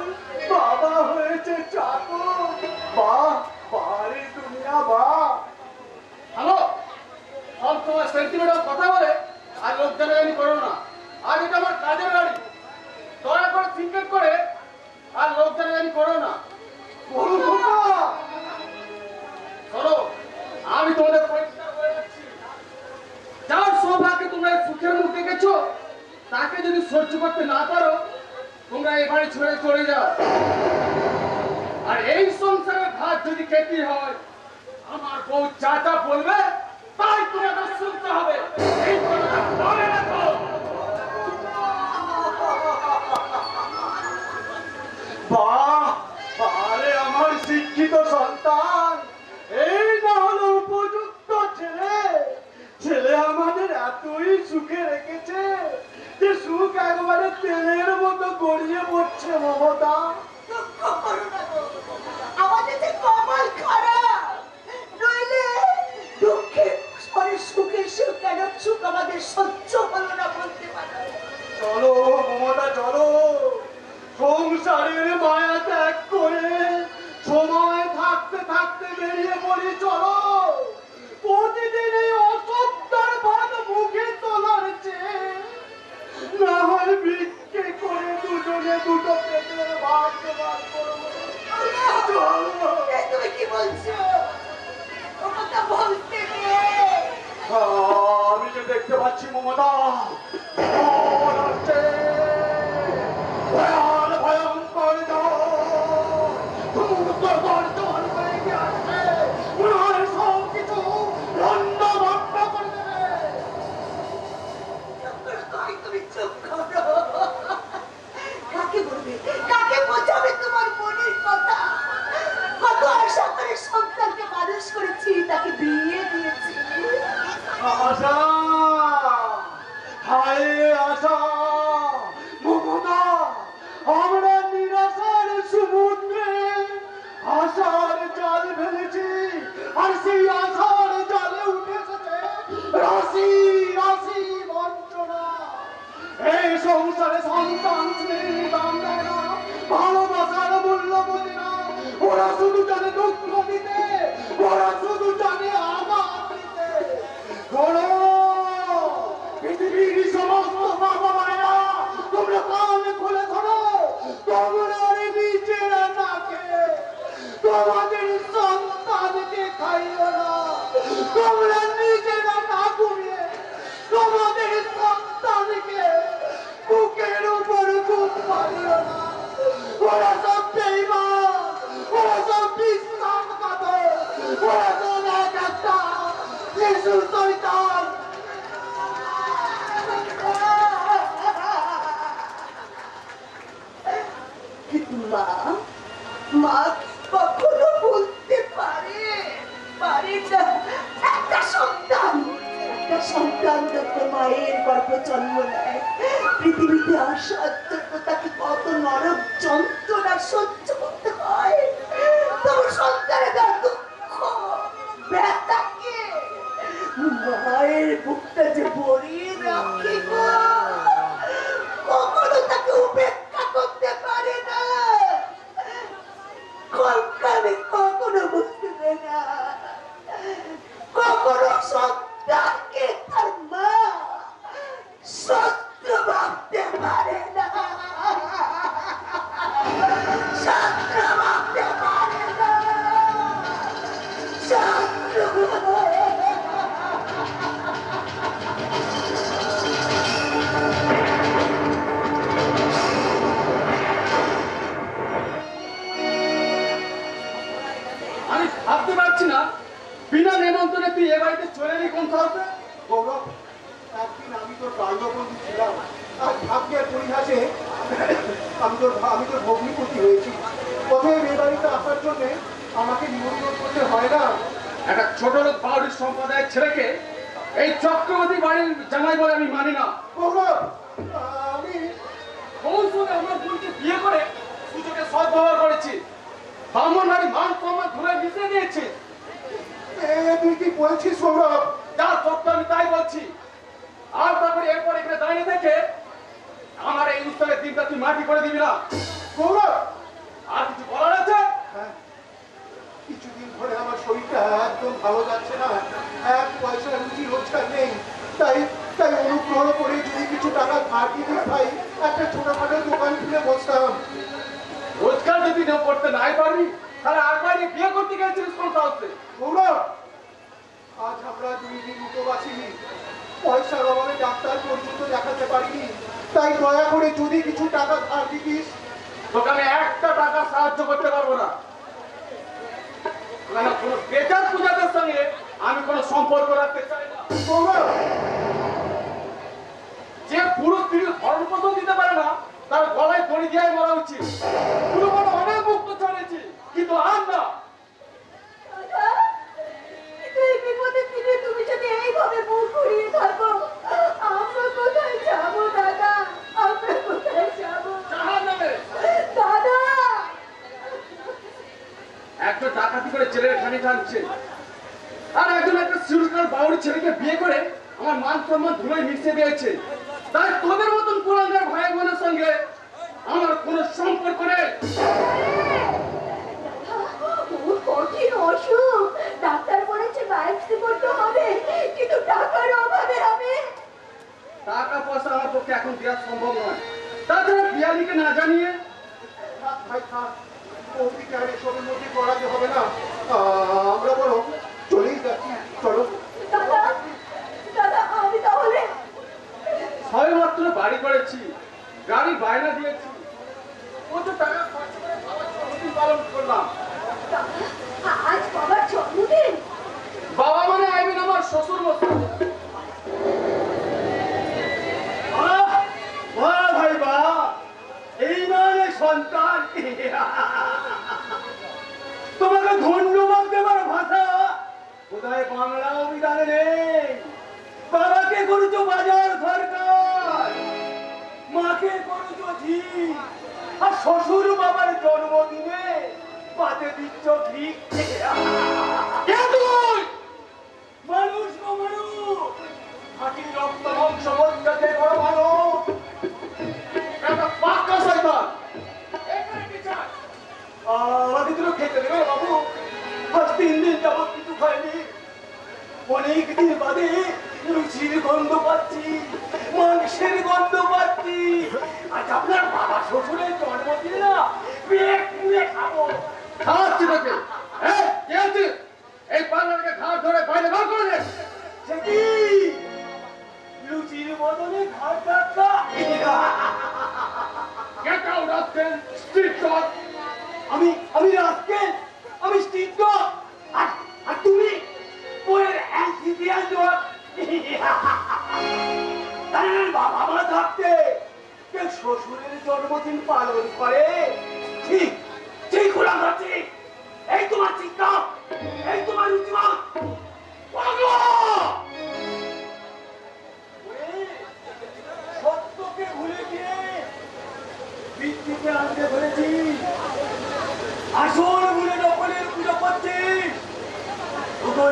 বাবা হয়েছে চাকর। বাহ বাড়ি দুনিয়া বাহ। হ্যালো, সব সময় সেন্টিমেন্টাল কথা বলে আর লোক জানাজানি করো না। আর এটা আমার কাজের গাড়ি, দয়া করে সিনকেট করে আর লোক জানাজানি করো না। বড় খোকা, চলো, আমি তোমাদের পরিষ্কার করে দিচ্ছি। যার সৌভাগ্যে তোমরা এই সুখের মুখ দেখেছো, তাকে যদি সহ্য করতে না পারো, তোমরা এই বাড়ি ছেড়ে চলে যাও। আর এই সংসারের ভাত যদি খেতে হয়, আমার বউ যা যা বলবে তাই তোমাদের শুনতে হবে। এই কথাটা মনে রাখো। বাহ আরে আমার শিক্ষিত সন্তান, এই না হলো উপযুক্ত ছেলে। ছেলে আমাদের এতই সুখে রেখেছে যে সুখ একবারে তেলের মতো গড়িয়ে পড়ছে মমতা। দুঃখ করো না গো, আমাদের যে কপাল খারাপ, নইলে দুঃখের পরে সুখের সুখ কেন সুখ আমাদের সহ্য হলো না বলতে পারো। চলো মমতা চলো, সংসারের মায়া ত্যাগ করে সময় থাকতে থাকতে বেরিয়ে পড়ি। চলো, প্রতিদিন এই অসত্যার ভাত মুখে তোলার চেয়ে না হয় ভিক্ষে করে দুজনে দুটো পেটের ভাত জোগাড় করবো। চলো। তুমি কি বলছো? ও কথা বলতে নেই। আমি যে দেখতে পাচ্ছি মমতা, ঝড় আসছে, ভয়াল ভয়ঙ্কর ঝড়, গর্জন করে কি আসছে, মনে হয় সব কিছু লন্ড ভন্ড করে দেবে। চুপ করো, তুমি চুপ করো। হায় আশা মমতা, আমরা নিরাশার সমুদ্রে আশার জাল ফেলেছি, আর সেই আশার জালে উঠে এসেছে রাশি রাশি বঞ্চনা। এই সংসারে সন্তান স্নেহ দাম দেয় না, ভালোবাসার মূল্য বোঝে না। ওরা শুধু জানে দুঃখ দিতে, ওরা শুধু জানে আঘাত দিতে। ধরো পৃথিবীর সমস্ত বাবা মায়েরা, তোমরা কান খুলে ধরো, তোমরা নিজেরা না খেয়ে তোমাদের সন্তানকে খাইও না, তোমরা নিজেরা না ঘুমিয়ে তোমাদের সন্তানকে বুকের উপর ঘুম পারিও না। ওরা সব বেঈমান, ওরা সব বিশ্বাসঘাতক, ওরা সব এক একটা শিশু শয়তান। কিন্তু মা, মা কখনো বলতে পারে না একটা সন্তান যত মায়ের গর্ভ জন্ম নেয়, পৃথিবীতে আসার জন্য তাকে কত নরক যন্ত্রণা সহ্য করতে হয়। তোমার সন্তানের তার দুঃখ ব্যথাকে মায়ের বুকটা যে ভরিয়ে রাখে গো, কখনো তাকে উপেক্ষা করতে পারে না। কখনো বুঝতে দেয় না, কখনো সন্তানকে তার মা শত্রু ভাবতে পারে না, শত্রু ভাবতে পারে না, শত্রু। আমি ভাবতে পারছি না বিনা নেমন্তণে তুই এ বাড়িতে চলে এলি কোন সাহসে? গৌরব, একদিন আমি তোর বাল্যবন্ধু ছিলাম, আর ভাগ্যের পরিহাসে আমি তোর ভগ্নিপতি হয়েছি। অতএব এ বাড়িতে আসার জন্য আমাকে নিমন্ত্রণ করতে হয় না। একটা ছোট লোক বাউরির সম্প্রদায়ের ছেলেকে এই চক্রবর্তী বাড়ির জামাই বলে আমি মানি না। গৌরব, আমি কৌশলে আমার বোনকে বিয়ে করে সুযোগে সদ্ব্যবহার করেছি, ব্রাহ্মণ বাড়ি মান সম্মান ধরে মিশে দিয়েছি। তুই কি বলছিস গৌরব? যা সত্য আমি তাই বলছি। আর তারপরে এরপর এখানে দাঁড়িয়ে দেখে আমার এই উৎসবের দিনটা তুই মাটি করে দিবি না। গৌরব, আর কিছু বলার আছে? হ্যাঁ, কিছুদিন ধরে আমার শরীরটা একদম ভালো যাচ্ছে না, এক পয়সা রুজি রোজগার নেই। তাই তাই অনুগ্রহ করে যদি কিছু টাকা ধার দিতে ভাই, একটা ছোটখাটো দোকান খুলে বসতাম। রোজগার যদি না করতে নাই পারবি, তাহলে আর বাইরে বিয়ে করতে গেছিলিস কোন সাহসে? গৌরব, আজ আমরা 2 দিন উপবাসী, পয়সার অভাবে ডাক্তার পর্যন্ত দেখাতে পারিনি। তাই দয়া করে যদি কিছু টাকা ধার দিতিস। তোকে আমি একটা টাকা সাহায্য করতে পারবো না, কেন কোনো বেকার পূজাদের সঙ্গে আমি কোনো সম্পর্ক রাখতে চাই না। গৌরব, যে পুরো স্ত্রীর ভরণ পোষণ দিতে পারে না, তার গলায় দড়ি দিয়ে মরা উচিত। পুরো বড় অনেক মুক্ত চলেছি, কিন্তু আর না। দাদা, এই বিপদের দিনে তুমি যদি এইভাবে মুখ ঘুরিয়ে থাকো, আমরা কোথায় যাবো দাদা? আমরা কোথায় যাবো জাহান নামে। দাদা? একটা ডাকাতি করে ছেলের খানি টানছে, আর একজন একটা সিরুকার বাউরি ছেলেকে বিয়ে করে আমার মান সম্মান ধুলোয় মিশিয়ে দিয়েছে। তাই তোদের মতন পুরানের ভাই বোনের সঙ্গে আমার কোনো সম্পর্ক নেই। ওর কঠিন অসুখ, ডাক্তার বলেছে বায়োপসি করতে হবে, কিন্তু টাকার অভাবে আমি টাকা পয়সা আমার পক্ষে এখন দেওয়া সম্ভব নয়। তাছাড়া বিয়ালিকে না জানিয়ে থাক ভাই থাক, অভিজ্ঞ এসবের মধ্যে করাতে হবে না। আমরা বরং চলেই যাচ্ছি, চলো। দাদা, দাদা আমি তাহলে সবেমাত্র বাড়ি করেছি, গাড়ি বায়না দিয়েছি, প্রচুর টাকা খরচ করে বাবার জন্মদিন পালন করলাম। আজ বাবার জন্মদিন। বাবা মানে আইবেন আমার শ্বশুর মশাই। ভাই বা, এই মানে সন্তান। তোমাকে ধন্যবাদ দেবার ভাষা কোথায় বাংলা অভিধানে নেই। বাবাকে করেছো বাজার সরকার, শ্বশুর বাবার জন্মদিনে পাতে দিচ্ছ ভিক থেকে। কে তুই? মানুষ গো মানুষ, হাতির রক্ত মাংস মজ্জাতে বড় মানুষ, একটা পাক্কা শয়তান। এখানে কি চাই? আমাকে দুটো খেতে দেবে বাবু। আজ 3 দিন যাবত কিছু খাইনি, অনেক দিন বাদে লুচির গন্ধ পাচ্ছি, মাংসের গন্ধ পাচ্ছি। আজ আপনার বাবা শ্বশুরের জন্মদিনে না পেট পুড়ে খাবো। খাওয়াচ্ছি তোকে। এই, কে আছিস? এই পার্লারকে ঘাট ধরে বাইরে বার করে দে। সে কি? লুচির বদলে ঘাট ধাক্কা? Get out, rascal! Street dog! আমি রাস্কেল, আমি স্ট্রিট ডগ, আর তুমি বইয়ের অ্যান্থিসিয়ান ডগ। তাহলে বাবা মা থাকতে কেউ শ্বশুরের জন্মদিন পালন করে? ঠিক ঠিক খোলা খাচ্ছি। এই তোমার চিন্তা, এই তোমার রুচিমা। সত্যকে ভুলে গিয়ে বৃত্তিকে আনতে ধরেছি, আসল ভুলে নকলের পুজো করছি।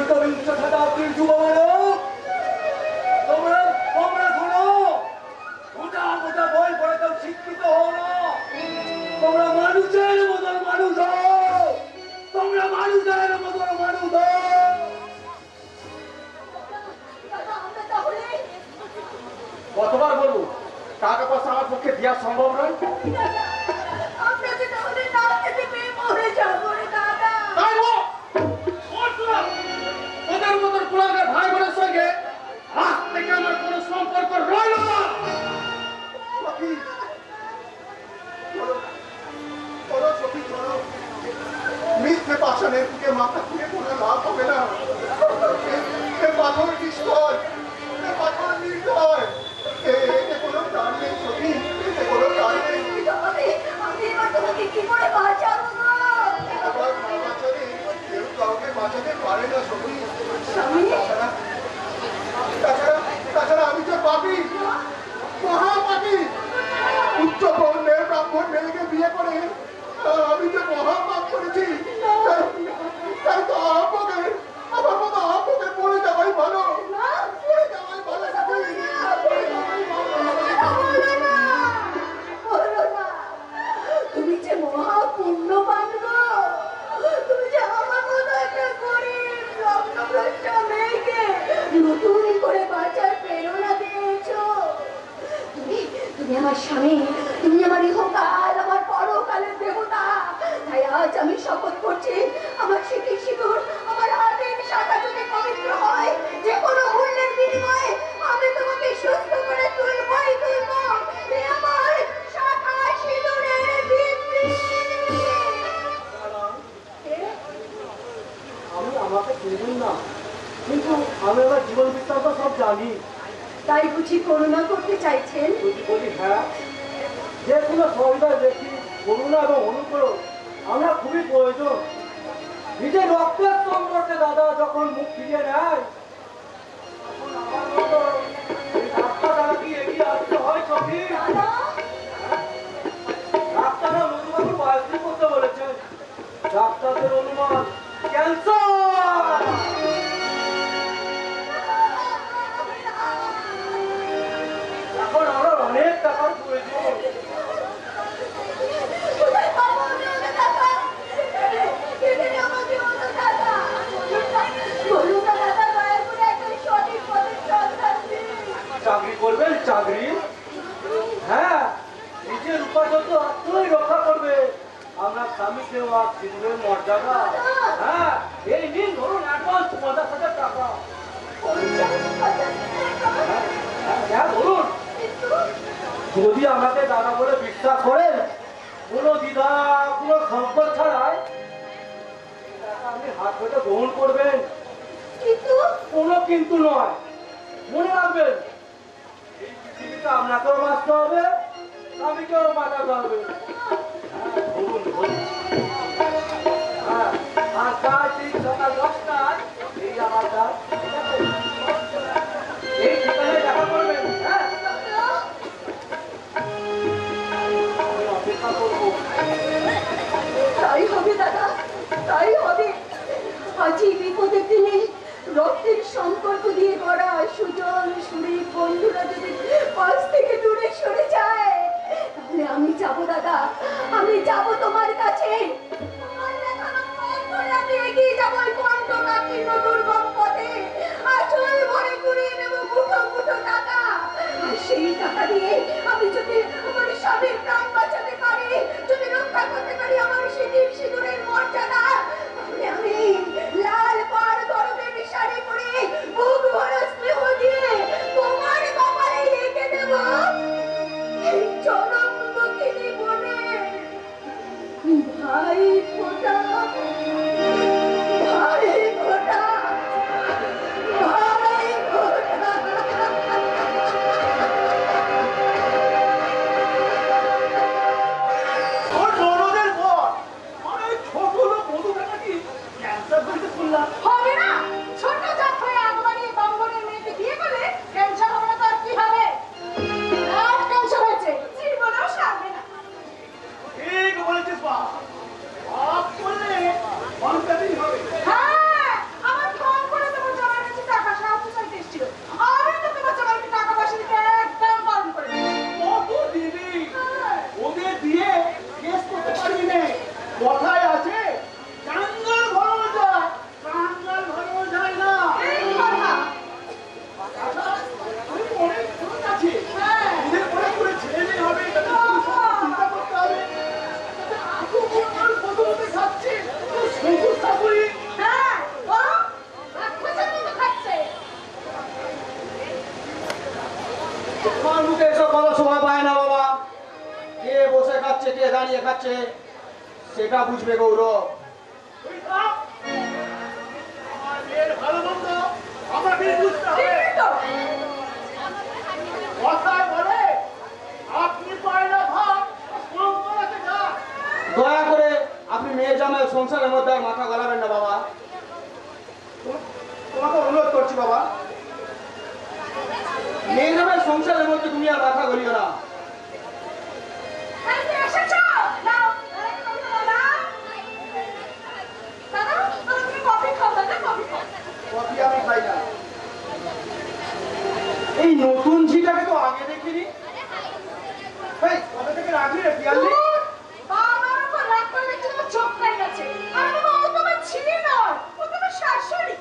একবিংশ শতাব্দীর যুব মানব, তোমরা শোনো, গোটা গোটা বই পড়ে কেউ শিক্ষিত হও না। তোমরা মানুষের মতন মানুষ হও, তোমরা মানুষের মতন মানুষ হও। দাদা, আমরা তাহলে কতবার বলবো টাকা পয়সা আমার পক্ষে দেওয়া সম্ভব নয়? দাদা, আমরা যে তাহলে না খেতে পেয়ে মরে যাবো রে দাদা। তাই বল। ওদের মতন কুলাঙ্গার ভাই বোনের সঙ্গে আজ থেকে আমার কোনো সম্পর্ক রইল না। সখী, চলো, চলো সখী, চলো। মিথ্যে পাষাণের দিকে মাথা খুলে কোনো লাভ হবে না। এ পাথর নিষ্ঠয়, এ পাথর নির্দয়, এতে কোনো প্রাণ নেই সখী, এতে কোনো প্রাণ নেই। আমি এবার তোমাকে কি করে বাঁচাবো গো? আবার মা বাঁচালে কেউ কাউকে বাঁচাতে পারে না সখী। স্বামী, তাছাড়া আমি তো পাপী, মহাপাপী। উচ্চ বর্ণের ব্রাহ্মণ মেয়েকে বিয়ে করে আমি যে মহাপাপ করেছি। তাই তো আমার মতো আহ্বকে পড়ে যাওয়াই ভালো, পড়ে যাওয়াই ভালো সখী, পড়ে যাওয়াই ভালো। বলো না, বলো না। তুমি যে মহা পুণ্যবান গো। তুমি যে আমার মতো একটা গরিব লগ্নভ্রষ্ট মেয়েকে নতুন করে বাঁচার প্রেরণা দিয়েছো। তুমি আমার স্বামী, তুমি আমার ইহকাল, আমার পরকালের দেবতা। তাই আজ আমি শপথ করছি, আমার স্মৃতি সিঁদুর, আমার হাতের শাখা যদি পবিত্র হয়, যে কোনো মূল্যের বিনিময়ে আমি তোমাকে সুস্থ করে তুলবই তুলব। এ আমার শাখা সিঁদুরের ভিত্তি। আমাকে চিনবেন না, কিন্তু আমি আমার জীবন বৃত্তান্ত সব জানি। তাই বুঝি করুণা করতে চাইছেন? যদি বলি হ্যাঁ, যে কোনো সহৃদয় ব্যক্তি করুণা এবং অনুগ্রহ আমরা খুবই প্রয়োজন। নিজের রক্তের সম্পর্কে দাদা যখন মুখ ফিরিয়ে নেয়, তখন আমার মতো এই রাস্তা দ্বারা কি এগিয়ে আসতে হয় সখী। দাদা, ডাক্তাররা মধুবাবু বায়োপসি করতে বলেছেন। ডাক্তারদের অনুমান ক্যান্সার। এখন আমার অনেক টাকার প্রয়োজন। কোথায় পাবো আমি ওকে টাকা? এখানে আমাকে ওকে টাকা। বলুন না দাদা, দয়া করে একটা সঠিক পথের সন্ধান দিন। চাকরি করবেন? চাকরি? হ্যাঁ, নিজের উপার্জন তো আত্মই রক্ষা করবে। আমরা স্বামীকে সিঁদুরের মর্যাদা। হ্যাঁ, এই নিন, ধরুন অ্যাডভান্স 50,000 টাকা। 50,000 টাকা? হ্যাঁ ধরুন। কিন্তু যদি আমাকে দাদা বলে বিশ্বাস করেন, কোনো দ্বিধা কোনো সংকট ছাড়াই টাকা আপনি হাত ধরে গ্রহণ করবেন। কিন্তু কোনো কিন্তু নয়, মনে রাখবেন এই পৃথিবীতে আপনাকেও বাঁচতে হবে, স্বামীকেও বাঁচাতে হবে। হ্যাঁ, ধরুন ধরুন। হ্যাঁ, আর কাল ঠিক সকাল 10টায় এই আমার কাজ, ঠিক আছে? এই ঠিকানায় দেখা করবেন। হ্যাঁ, আমি অপেক্ষা করবো। আজই বিপদের দিনে রক্তের সম্পর্ক দিয়ে গড়া সুজন সুরী বন্ধুরা যদি পাশ থেকে দূরে সরে যায়, তাহলে আমি যাব দাদা, আমি যাব তোমার কাছে। তোমার দেখানো পথ ধরে আমি এগিয়ে যাবো ওই কণ্ঠকাকীর্ণ দুর্গম পথে। আসল ভরে কুড়িয়ে নেবো মুঠো মুঠো টাকা। আর সেই টাকা দিয়ে আমি যদি আমার স্বামীর প্রাণ বাঁচাতে পারি, যদি রক্ষা করতে পারি আমার সিঁদুর সিঁদুরের মর্যাদা, তাহলে আমি লাল পাড় গরমের শাড়ি পরে বুক ভরা স্নেহ দিয়ে তোমার কপালে লিখে দেব এই চরম দক্ষিণী বনে ভাই ফোটা, ভাই ফোটা, ভাই ফোটা। ওর ননদের পর মানে ছোট লোক মধু কাটাকি ক্যান্সার হইতে শুনলাম। হবে না, ছোট জাত হয়ে আগবাড়ি বাঙ্গনের মেয়েকে বিয়ে করলে ক্যান্সার হবে না তো আর কি হবে? আর ক্যান্সার হয়েছে, জীবনেও সারবে না। ঠিক বলেছিস বা, বাপ করলে মানুষটাই হবে। হ্যাঁ, আমার ফোন করে তোমার জামাইয়ের কাছে টাকা সাহায্য চাইতে এসেছিল। আমি তো তোমার জামাইকে টাকা পয়সা দিতে একদম বারণ করে দিয়েছি। কত দিবি? ওদের দিয়ে কেস করতে পারবি না। কথায় আছে কাঙ্গাল ভরানো যায়, কাঙ্গাল ভরানো যায় না। এই কথা। আচ্ছা, তুই অনেক খরচ আছে। হ্যাঁ। ওদের অনেক করে ছেলে মেয়ে হবে, তাদের ভবিষ্যৎ চিন্তা করতে হবে। এত বড় পদমতে খাচ্ছে, তো শ্বশুর শাশুড়ি। হ্যাঁ, বলো, রাক্ষসের মতো খাচ্ছে। তোমার মুখে এসব কথা শোভা পায় না বাবা। কে বসে খাচ্ছে, কে দাঁড়িয়ে খাচ্ছে, সেটা বুঝবে গৌরব। তুই থাক। আমার মেয়ের ভালো মন্দ আমাকে বুঝতে হবে। ঠিকই তো। কথায় বলে আপনি পায় না ভাত, কম করাতে যা। দয়া করে আপনি মেয়ে জামাই সংসারের মধ্যে আর মাথা গলাবেন না বাবা। তোমাকে অনুরোধ করছি বাবা, মেয়ে জামাই সংসারের মধ্যে তুমি আর মাথা গলিও না। এই যে এসেছো, নাও, দাদাকে কফি দাও, নাও। দাদা, তুমি কফি খাও, দাদা, কফি খাও। কফি আমি খাই না। এই নতুন ঝিটাকে তো আগে দেখিনি। এই কবে থেকে রাখলি রে পিয়ালি? বাবার উপর রাগ করলে কি তোমার চোখ নাই গেছে? আর বাবা, ও তোমার ছিলি নয়, ও তোমার শাশুড়ি।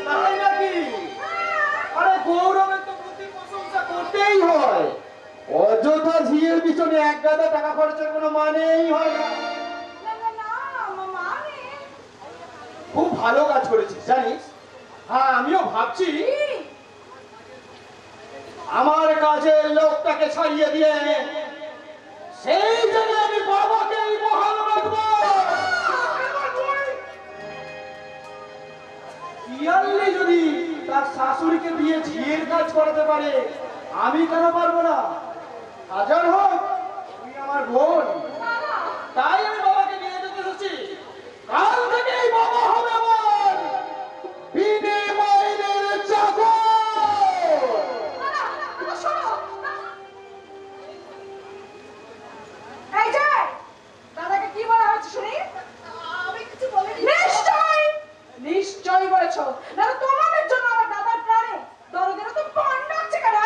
তাই নাকি? আরে গৌরবের তো প্রতি প্রশংসা করতেই হয়। অযথা ঝিয়ের পিছনে এক গাদা টাকা খরচের কোনো মানেই হয় না। না না না, আমার মানে খুব ভালো কাজ করেছিস জানিস। হ্যাঁ, আমিও ভাবছি আমার কাজের লোকটাকে ছাড়িয়ে দিয়ে সেই জায়গায় আমি বাবাকে এই বহাল রাখবো। পিয়াল্লি যদি তার শাশুড়িকে দিয়ে ঝিয়ের কাজ করাতে পারে, আমি কেন পারবো না? হাজার হোক তুই আমার বোন, তাই আমি বাবাকে নিয়ে যেতে এসেছি। কাল থেকেই বাবা হবে আমার বিনিময়ের চাকর। দাদা, শোনো। এই যে, দাদাকে কি বলা হয়েছে শুনি? আমি কিছু বলিনি। নিশ্চয়, নিশ্চয় বলেছো। দাদা, তোমাদের জন্য আমার দাদার প্রাণে দরদেরও তো পণ্ড আছে কেন?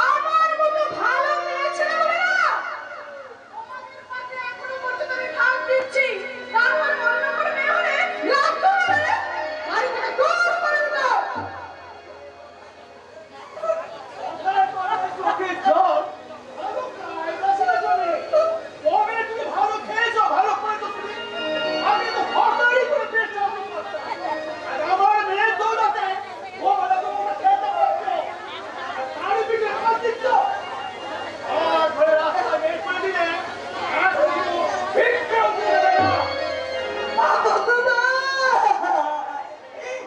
আমার মতো ভালো মেয়ে ছেলে বলে না। তোমাদের পাশে এখনো পর্যন্ত আমি ভাগ দিচ্ছি। তারপরে অন্য কোনো মেয়ে হলে লাভ করবে। বাড়ি থেকে দূর করে দেবো। চোখে জল, ভালো কায়দা ছেড়ে চলে। কবে তুমি ভালো খেয়েছো, ভালো করেছো তুমি। আমি তো হঠাৎই করে পেট চাপা করতাম। আর আমার মেয়ের দৌলতে ও বলে তোমরা খেতে পারছো। তারই পিঠে হাত দিচ্ছ। আর ধরে রাস্তায় বের করে দিলে এখন কিন্তু ভিক্ষেও দিয়ে দেবে না।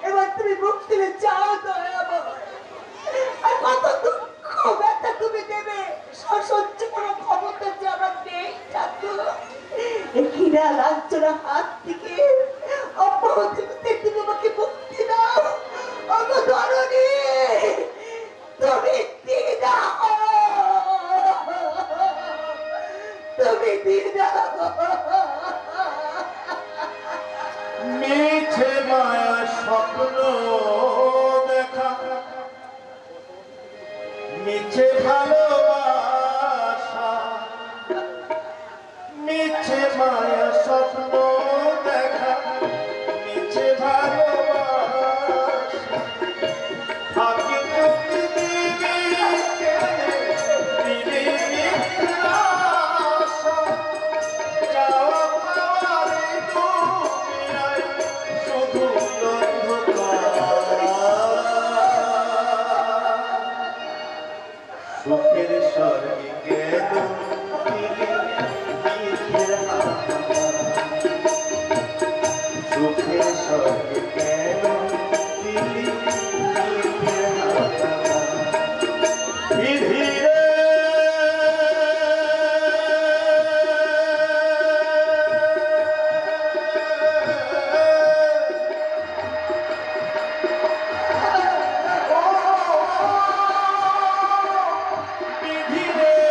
এবার তুমি মুক্তি চাও তো আর কত দুঃখ ব্যথা তুমি দেবে, সহ্য কোনো ক্ষমতা যে আমার নেই ঠাকুর। এই ঘৃণা লাঞ্ছনা হাত থেকে অব্যাহতি তুমি আমাকে মুক্তি দাও। আমার ধরনী তুমি দিদা, তুমি দিদা। মিছে ভালোবাসা মিছে মায়া স্বপ্ন দেখা মিছে ভালোবাসা ফাঁকি চুক্তি দিবি দিবি মিথ্যা আশা চাওয়া পাওয়ার এই দুনিয়ায় শুধু সুখের স্বর্গে গেল সুখের স্বর্গে গেল বিধিরে বিধিরে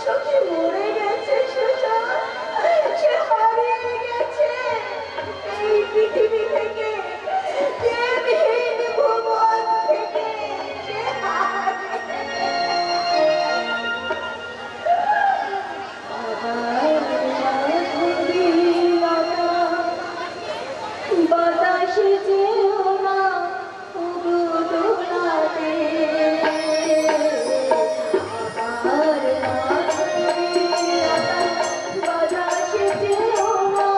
সখী মরে গেছে সুজন, সে হারিয়ে গেছে এই পৃথিবী থেকে, দেবহীন ভুবন থেকে সে হারিয়ে বাতাসে যেও না উড়োতে, বাতাসে যেও না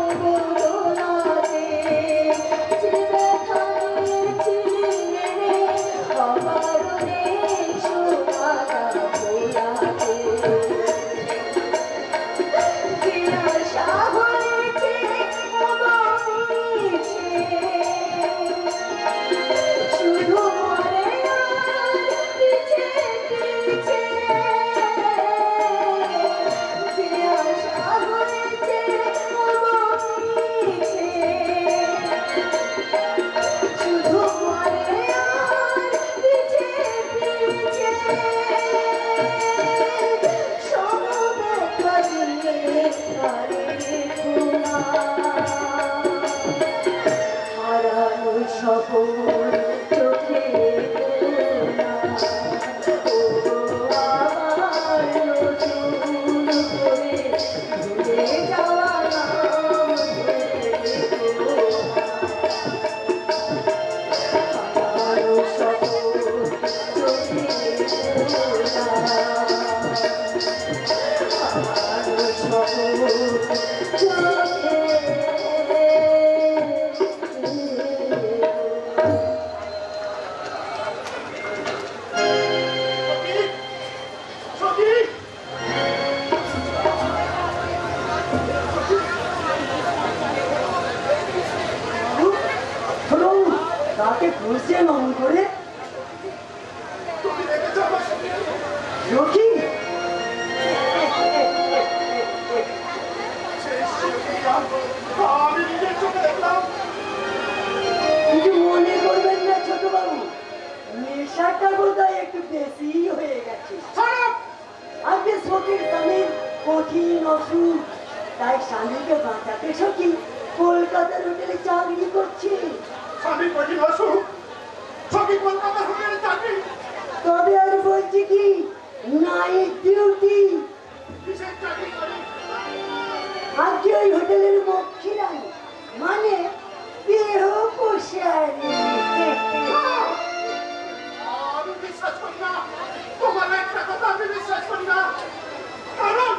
উড়োতে, যে ব্যথা নিয়েছিলে আবার এসো কাটা ভোলাতে, যে আশা হয়েছে শুধু মনে পিছে পিছে, যে আশা হয়েছে পিছে, শুধু মনে পিছে পিছে, সমবেত দিয়ে হারানো সকল চোখে আমার নতুন করে ভুলে যাওয়া নাম হারানো সকল চোখে হারানো সকল চোখে। তাকে খুঁজছে মন করে তুমি দেখেছো আমার সঙ্গে? রকি সেই শিশুটা আমি নিজের চোখে দেখলাম। কিছু মনে করবেন না ছোট বাবু, নেশাটা বোধহয় একটু বেশি হয়ে গেছে। আজকে শোকের স্বামীর কঠিন অসুখ, তাই স্বামীকে বাঁচাতে সখী কলকাতার হোটেলে চাকরি করছে। স্বামী কঠিন অসুখ, সখী কলকাতা হোটেলে চাকরি। তবে আর বলছি কি, নাইট ডিউটি। কিসের চাকরি করে? আজকে ওই হোটেলের মক্ষীরানী, মানে দেহ পোষানি। আমি বিশ্বাস করি না, তোমার একটা কথা আমি বিশ্বাস করি না। কারণ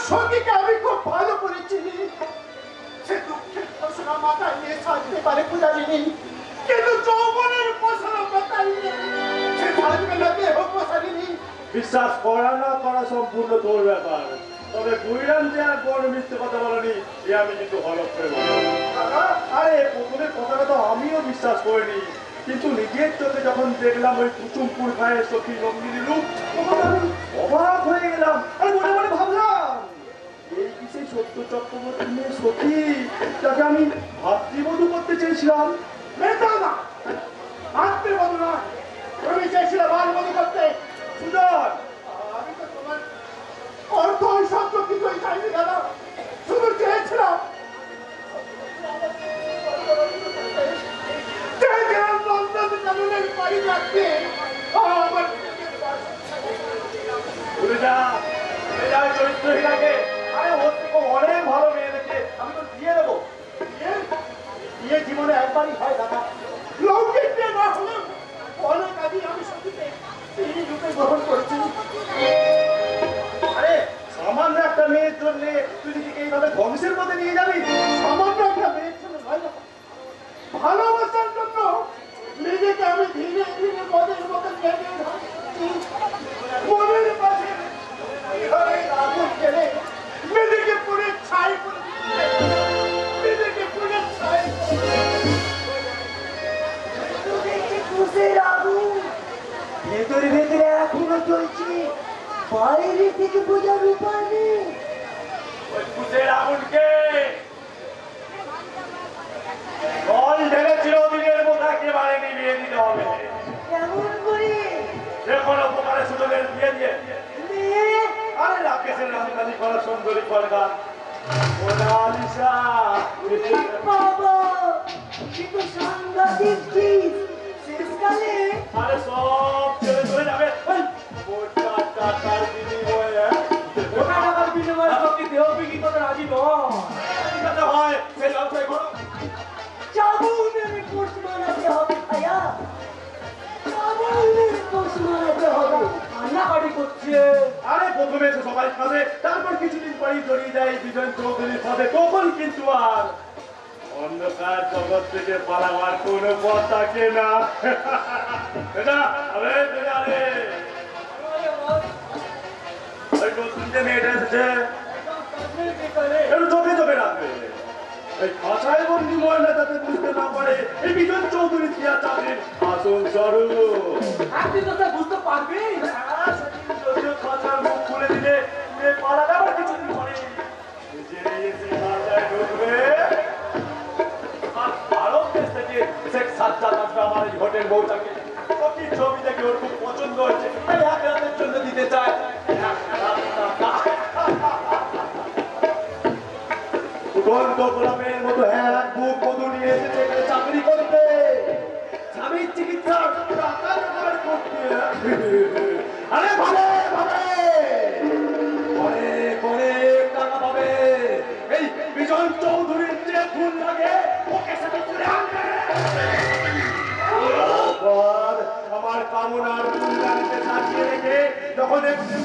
সখীকে আমি খুব ভালো করে চিনি। সে দুঃখের ফসলা মাথায় নিয়ে সাজতে পারে পূজারিনী, কিন্তু যৌবনের ফসলা মাথায় নিয়ে সে সাজবে না দেহ পোষারিনী। বিশ্বাস করা না করা সম্পূর্ণ তোর ব্যাপার, তবে বুইরাম যে আর বড় মিথ্যে কথা বলনি এ আমি কিন্তু হলফ করে বলবো। আরে প্রথমে কথাটা তো আমিও বিশ্বাস করিনি, কিন্তু নিজের চোখে যখন দেখলাম ওই কুচুমপুর গায়ে সখী রঙ্গিনী রূপ, তখন আমি অবাক হয়ে গেলাম। আরে মনে মনে ভাবলাম এই কি সেই সত্য চক্রবর্তী মেয়ে সখী, যাকে আমি ভাতৃবধূ করতে চেয়েছিলাম? মেয়েটা না, মাতৃবধূ না, তুমি চেয়েছিলে বালবধূ করতে। সুজন, আমি তো তোমার অর্থ ঐশ্বর্য কিছুই চাইনি দাদা, শুধু চেয়েছিলাম চেয়েছিলাম নন্দন কাননের বাড়ি রাখতে আমার ভুলে যা, ভুলে যা চরিত্রহীনাকে। আরে ওর থেকে অনেক ভালো মেয়ে দেখে আমি তো দিয়ে দেবো। বিয়ে জীবনে একবারই হয় দাদা। লৌকিক বিয়ে না হলেও অনেক আগে আমি সত্যিতে এই রূপে গ্রহণ করেছি। আরে সামান্য একটা মেয়ের জন্য তুই নিজেকে এইভাবে ধ্বংসের মধ্যে নিয়ে যাবি? সামান্য একটা মেয়ের জন্য নয় না, ভালোবাসার জন্য নিজেকে আমি ধীরে ধীরে মদের মতো নেমে ধরছি। মনের মাঝে আগুন গেলে নিজেকে পুরে ছাই করে দিচ্ছি। নিজেকে পুরে ছাই খুশের আগুন ভেতরে ভেতরে এখনো চলছে, বাইরে থেকে বোঝার উপায় নেই। ওই কুচের আগুনকে জল ঢেলে চিরদিনের মতো একেবারে নিভিয়ে দিতে হবে। কেমন করে? যে কোনো প্রকারে সুযোগের দিয়ে দিয়ে মেয়ে সুন্দরী কলকাতা মোনালিসা। বাবা কিন্তু সাংঘাতিক চিজ শেষকালে আরে সব ছেড়ে চলে যাবে ওই মোটা টাকার বিনিময়ে। ওটা টাকার বিনিময়ে সবকে দেহ বিক্রি করতে রাজি নয়। ঠিক আছে হয় সেই ব্যবসায় করো। চাবুনের কোষ মানাতে হবে ভাইয়া, চাবুনের কোষ মানাতে হবে। কান্নাকাটি করছে। আরে প্রথমে এসে সবাই খাবে, তারপর কিছুদিন পরেই জড়িয়ে যায় বিজন চৌধুরীর পদে, তখন কিন্তু আর অন্ধকার জগৎ থেকে পালাবার কোনো পথ থাকে না। এটা আরে আরে ওই নতুন যে মেয়েটা এসেছে একটু চোখে চোখে রাখবে। এই খাঁচায় বন্দি মহিলা যাতে বুঝতে না পারে এই বিজন চৌধুরী দিয়া চাকরির আসল স্বরূপ। আপনি তো স্যার বুঝতে পারবেন। যদিও খাঁচার মুখ খুলে দিলে পালাটা আবার কিছুদিন পরে নিজেই এসে খাঁচায় ঢুকবে। আর ভারত দেশ থেকে শেখ সাজ্জাদ আসবে আমার এই হোটেল বউটাকে। সত্যি ছবি দেখে ওর খুব পছন্দ হয়েছে, তাই এক রাতের জন্য দিতে চায়। উদন্ত গোলামের মতো এক বুক মধু নিয়ে এসেছে এখানে চাকরি করতে, স্বামীর চিকিৎসার টাকা জোগাড় করতে। আরে ভাবে ভাবে অনেক অনেক টাকা পাবে। এই বিজন চৌধুরীর যে খুন লাগে ওকে সাথে তুলে আনবে। তারপর আমার কামনার ফুলদানিতে সাজিয়ে রেখে যখন একটু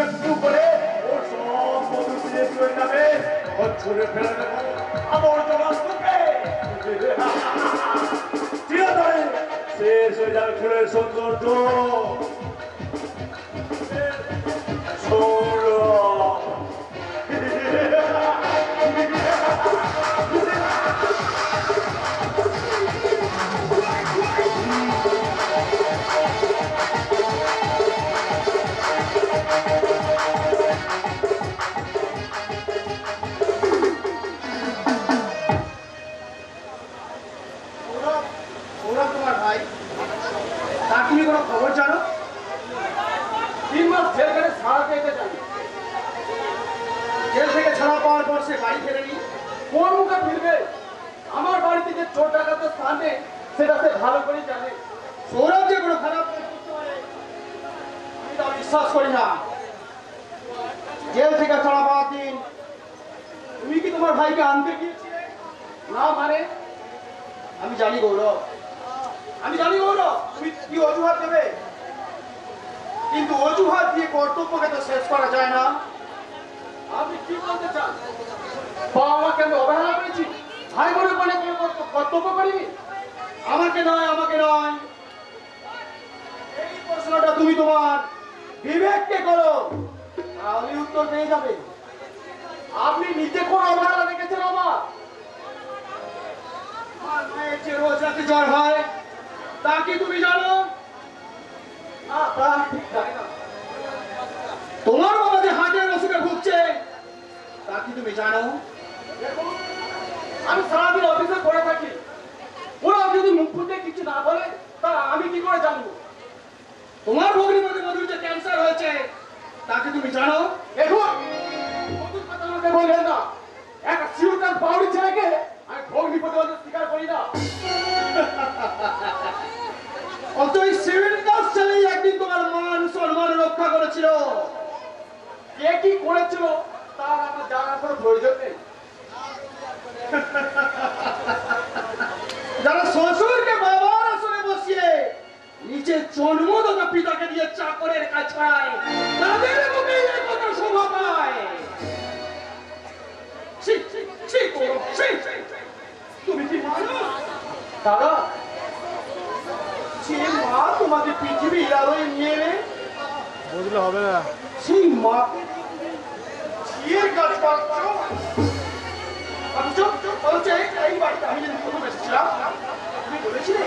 একটু করে ওর সব মধু দিয়ে চলে যাবে, তখন ছুঁড়ে ফেলে দেবো আবর্জনা স্তূপে। চিরতরে শেষ হয়ে যাবে ফুলের সৌন্দর্য। তোমার ভাই, তার তুমি কোনো খবর জানো? 3 মাস জেল করে ছাড়া পেতে জানি। জেল থেকে ছাড়া পাওয়ার পর সে বাড়ি ফেরেনি। কোন মুখে ফিরবে? আমার বাড়িতে যে চোর ডাকাতের স্থান নেই সেটা সে ভালো করে জানে। সৌরভ যে কোনো খারাপ কাজ করতে পারে আমি তা বিশ্বাস করি না। জেল থেকে ছাড়া পাওয়ার দিন তুমি কি তোমার ভাইকে আনতে গিয়েছিলে? না মানে আমি জানি গৌরব, আমি জানি গৌরব তুমি কি অজুহাত দেবে, কিন্তু অজুহাত দিয়ে কর্তব্যকে তো শেষ করা যায় না। আপনি কি বলতে চান? বাবা মাকে আমি অবহেলা করেছি? ভাই বোনের বলে কোনো কর্তব্য করিনি? আমাকে নয়, আমাকে নয়, এই প্রশ্নটা তুমি তোমার বিবেককে করো, তাহলে উত্তর পেয়ে যাবে। আপনি নিজে কোন অবহেলা দেখেছেন আমার? আমার মায়ের যে রোজ রাতে জ্বর হয় তা কি তুমি জানো? না তা আমি ঠিক জানি না। তোমার বাবা যে হার্টের অসুখে ভুগছে তা কি তুমি জানো? দেখুন, আমি সারাদিন অফিসে পড়ে থাকি, ওরা যদি মুখ ফুটে কিছু না বলে তা আমি কি করে জানবো? তোমার ভগ্নিপতি মধুর যে ক্যান্সার হয়েছে তা কি তুমি জানো? দেখুন, নতুন কথা আমাকে বলবেন না। একটা শিরোটার বাউরি ছেলেকে আমি ভগ্নিপতি বলতে স্বীকার করি না। অতই সিভিল কাজ ছেলেই একদিন তোমার মান সম্মান রক্ষা করেছিল। কে কি করেছিল তার আমার জানার কোনো প্রয়োজন নেই। যারা শ্বশুরকে বাবার আসনে বসিয়ে নিজের জন্মদাতা পিতাকে দিয়ে চাকরের কাজ করায় তাদের মুখে এই কথা শোভা পায়। ছি, ছি, ছি, ছি, ছি। তুমি কি মানো দাদা, যে মা তোমাকে পৃথিবীর আলোয় নিয়ে এলে বুঝলে হবে না। সেই মাকে ঝিয়ের কাজ করছো। অথচ এই বাড়িতে আমি যদি প্রথম এসেছিলাম তুমি বলেছিলে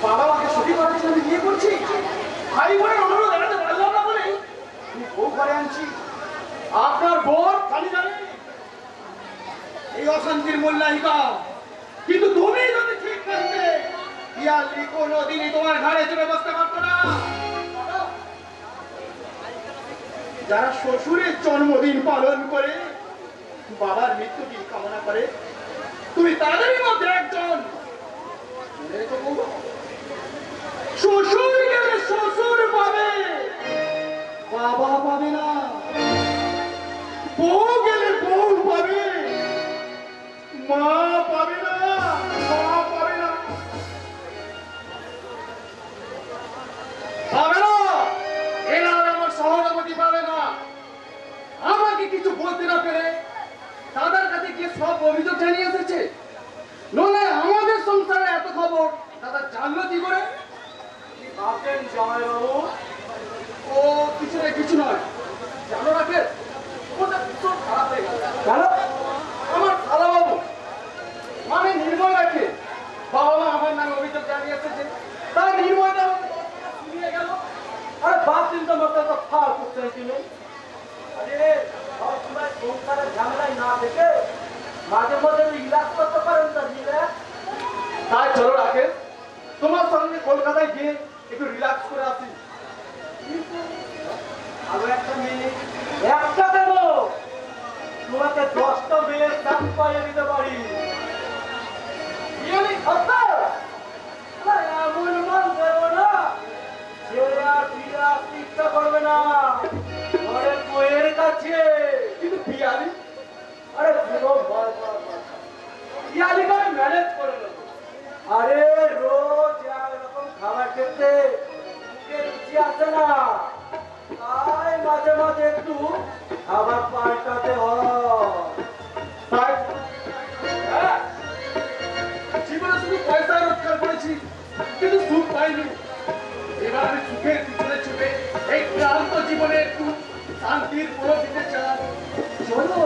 বাবা মাকে সত্যি করার জন্য আমি বিয়ে করছি, ভাই বোনের অনুরোধ এড়াতে পারলাম না বলে আমি বউ ঘরে আনছি। আপনার বোন আমি জানি এই অশান্তির মূল্যায়িকা, কিন্তু তুমি যদি ঠিক থাকতে পিয়ালি কোনোদিনই তোমার ঘাড়ে চেপে বসতে পারতো না। যারা শ্বশুরের জন্মদিন পালন করে বাবার মৃত্যুদিন কামনা করে, তুমি তাদেরই মধ্যে একজন। মনে রেখো বৌমা, শ্বশুর গেলে শ্বশুর পাবে, বাবা পাবে না। বউ গেলে বউ পাবে, মা পাবে না, মা পাবে না, পাবে না। এরা আমার সহানুভূতি পাবে না। আমাকে কিছু বলতে না পেরে দাদার কাছে গিয়ে সব অভিযোগ জানিয়ে এসেছে। নইলে আমাদের সংসারে এত খবর দাদা জানলো কি করে? ভাবছেন জামাইবাবু? ও কিছু নয়, কিছু নয়, জানো রাখে ওটা খুব খারাপ হয়ে গেল। কেন? আমার খালা বাবু মানে নির্ময় রাখে বাবা মা আমার নামে অভিযোগ জানিয়ে এসেছে, তাই নির্ময়টা নিয়ে গেল। আরে বাপ চিন্তা মাত্রা তো ফাল করতে তুমি। আরে সবসময় সংসারের ঝামেলায় না থেকে মাঝে মধ্যে রিল্যাক্স করতে পারেন তো রিল্যাক্স। তাই চলো রাখে তোমার সঙ্গে কলকাতায় গিয়ে একটু রিল্যাক্স করে আসি। আরো একটা মিনিট, একটা দেব, তোমাকে 10টা মেয়ের দাম পাইয়ে দিতে পারি। ইয়ানি হত্যা এমন মান দেবো না যে আর ফিরে আসতে ইচ্ছা করবে না ঘরের বইয়ের কাছে। কিন্তু পিয়ালি আরে পুরো ভয় ভয় ভয়। ইয়ালি করে ম্যানেজ করে নেবো। আরে রোজ এরকম খাবার খেতে মুখে রুচি আসে না, তাই মাঝে মাঝে একটু খাবার পাল্টাতে হয়। তাই হ্যাঁ, জীবনে শুধু পয়সা রোজগার করেছি কিন্তু সুখ পাইনি। এবার আমি সুখের পিছনে ছুটে এই ক্লান্ত জীবনে একটু শান্তির পুরো দিতে চাই। চলো।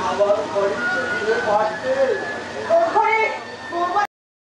আবার ঘড়ি দিনের বাড়তে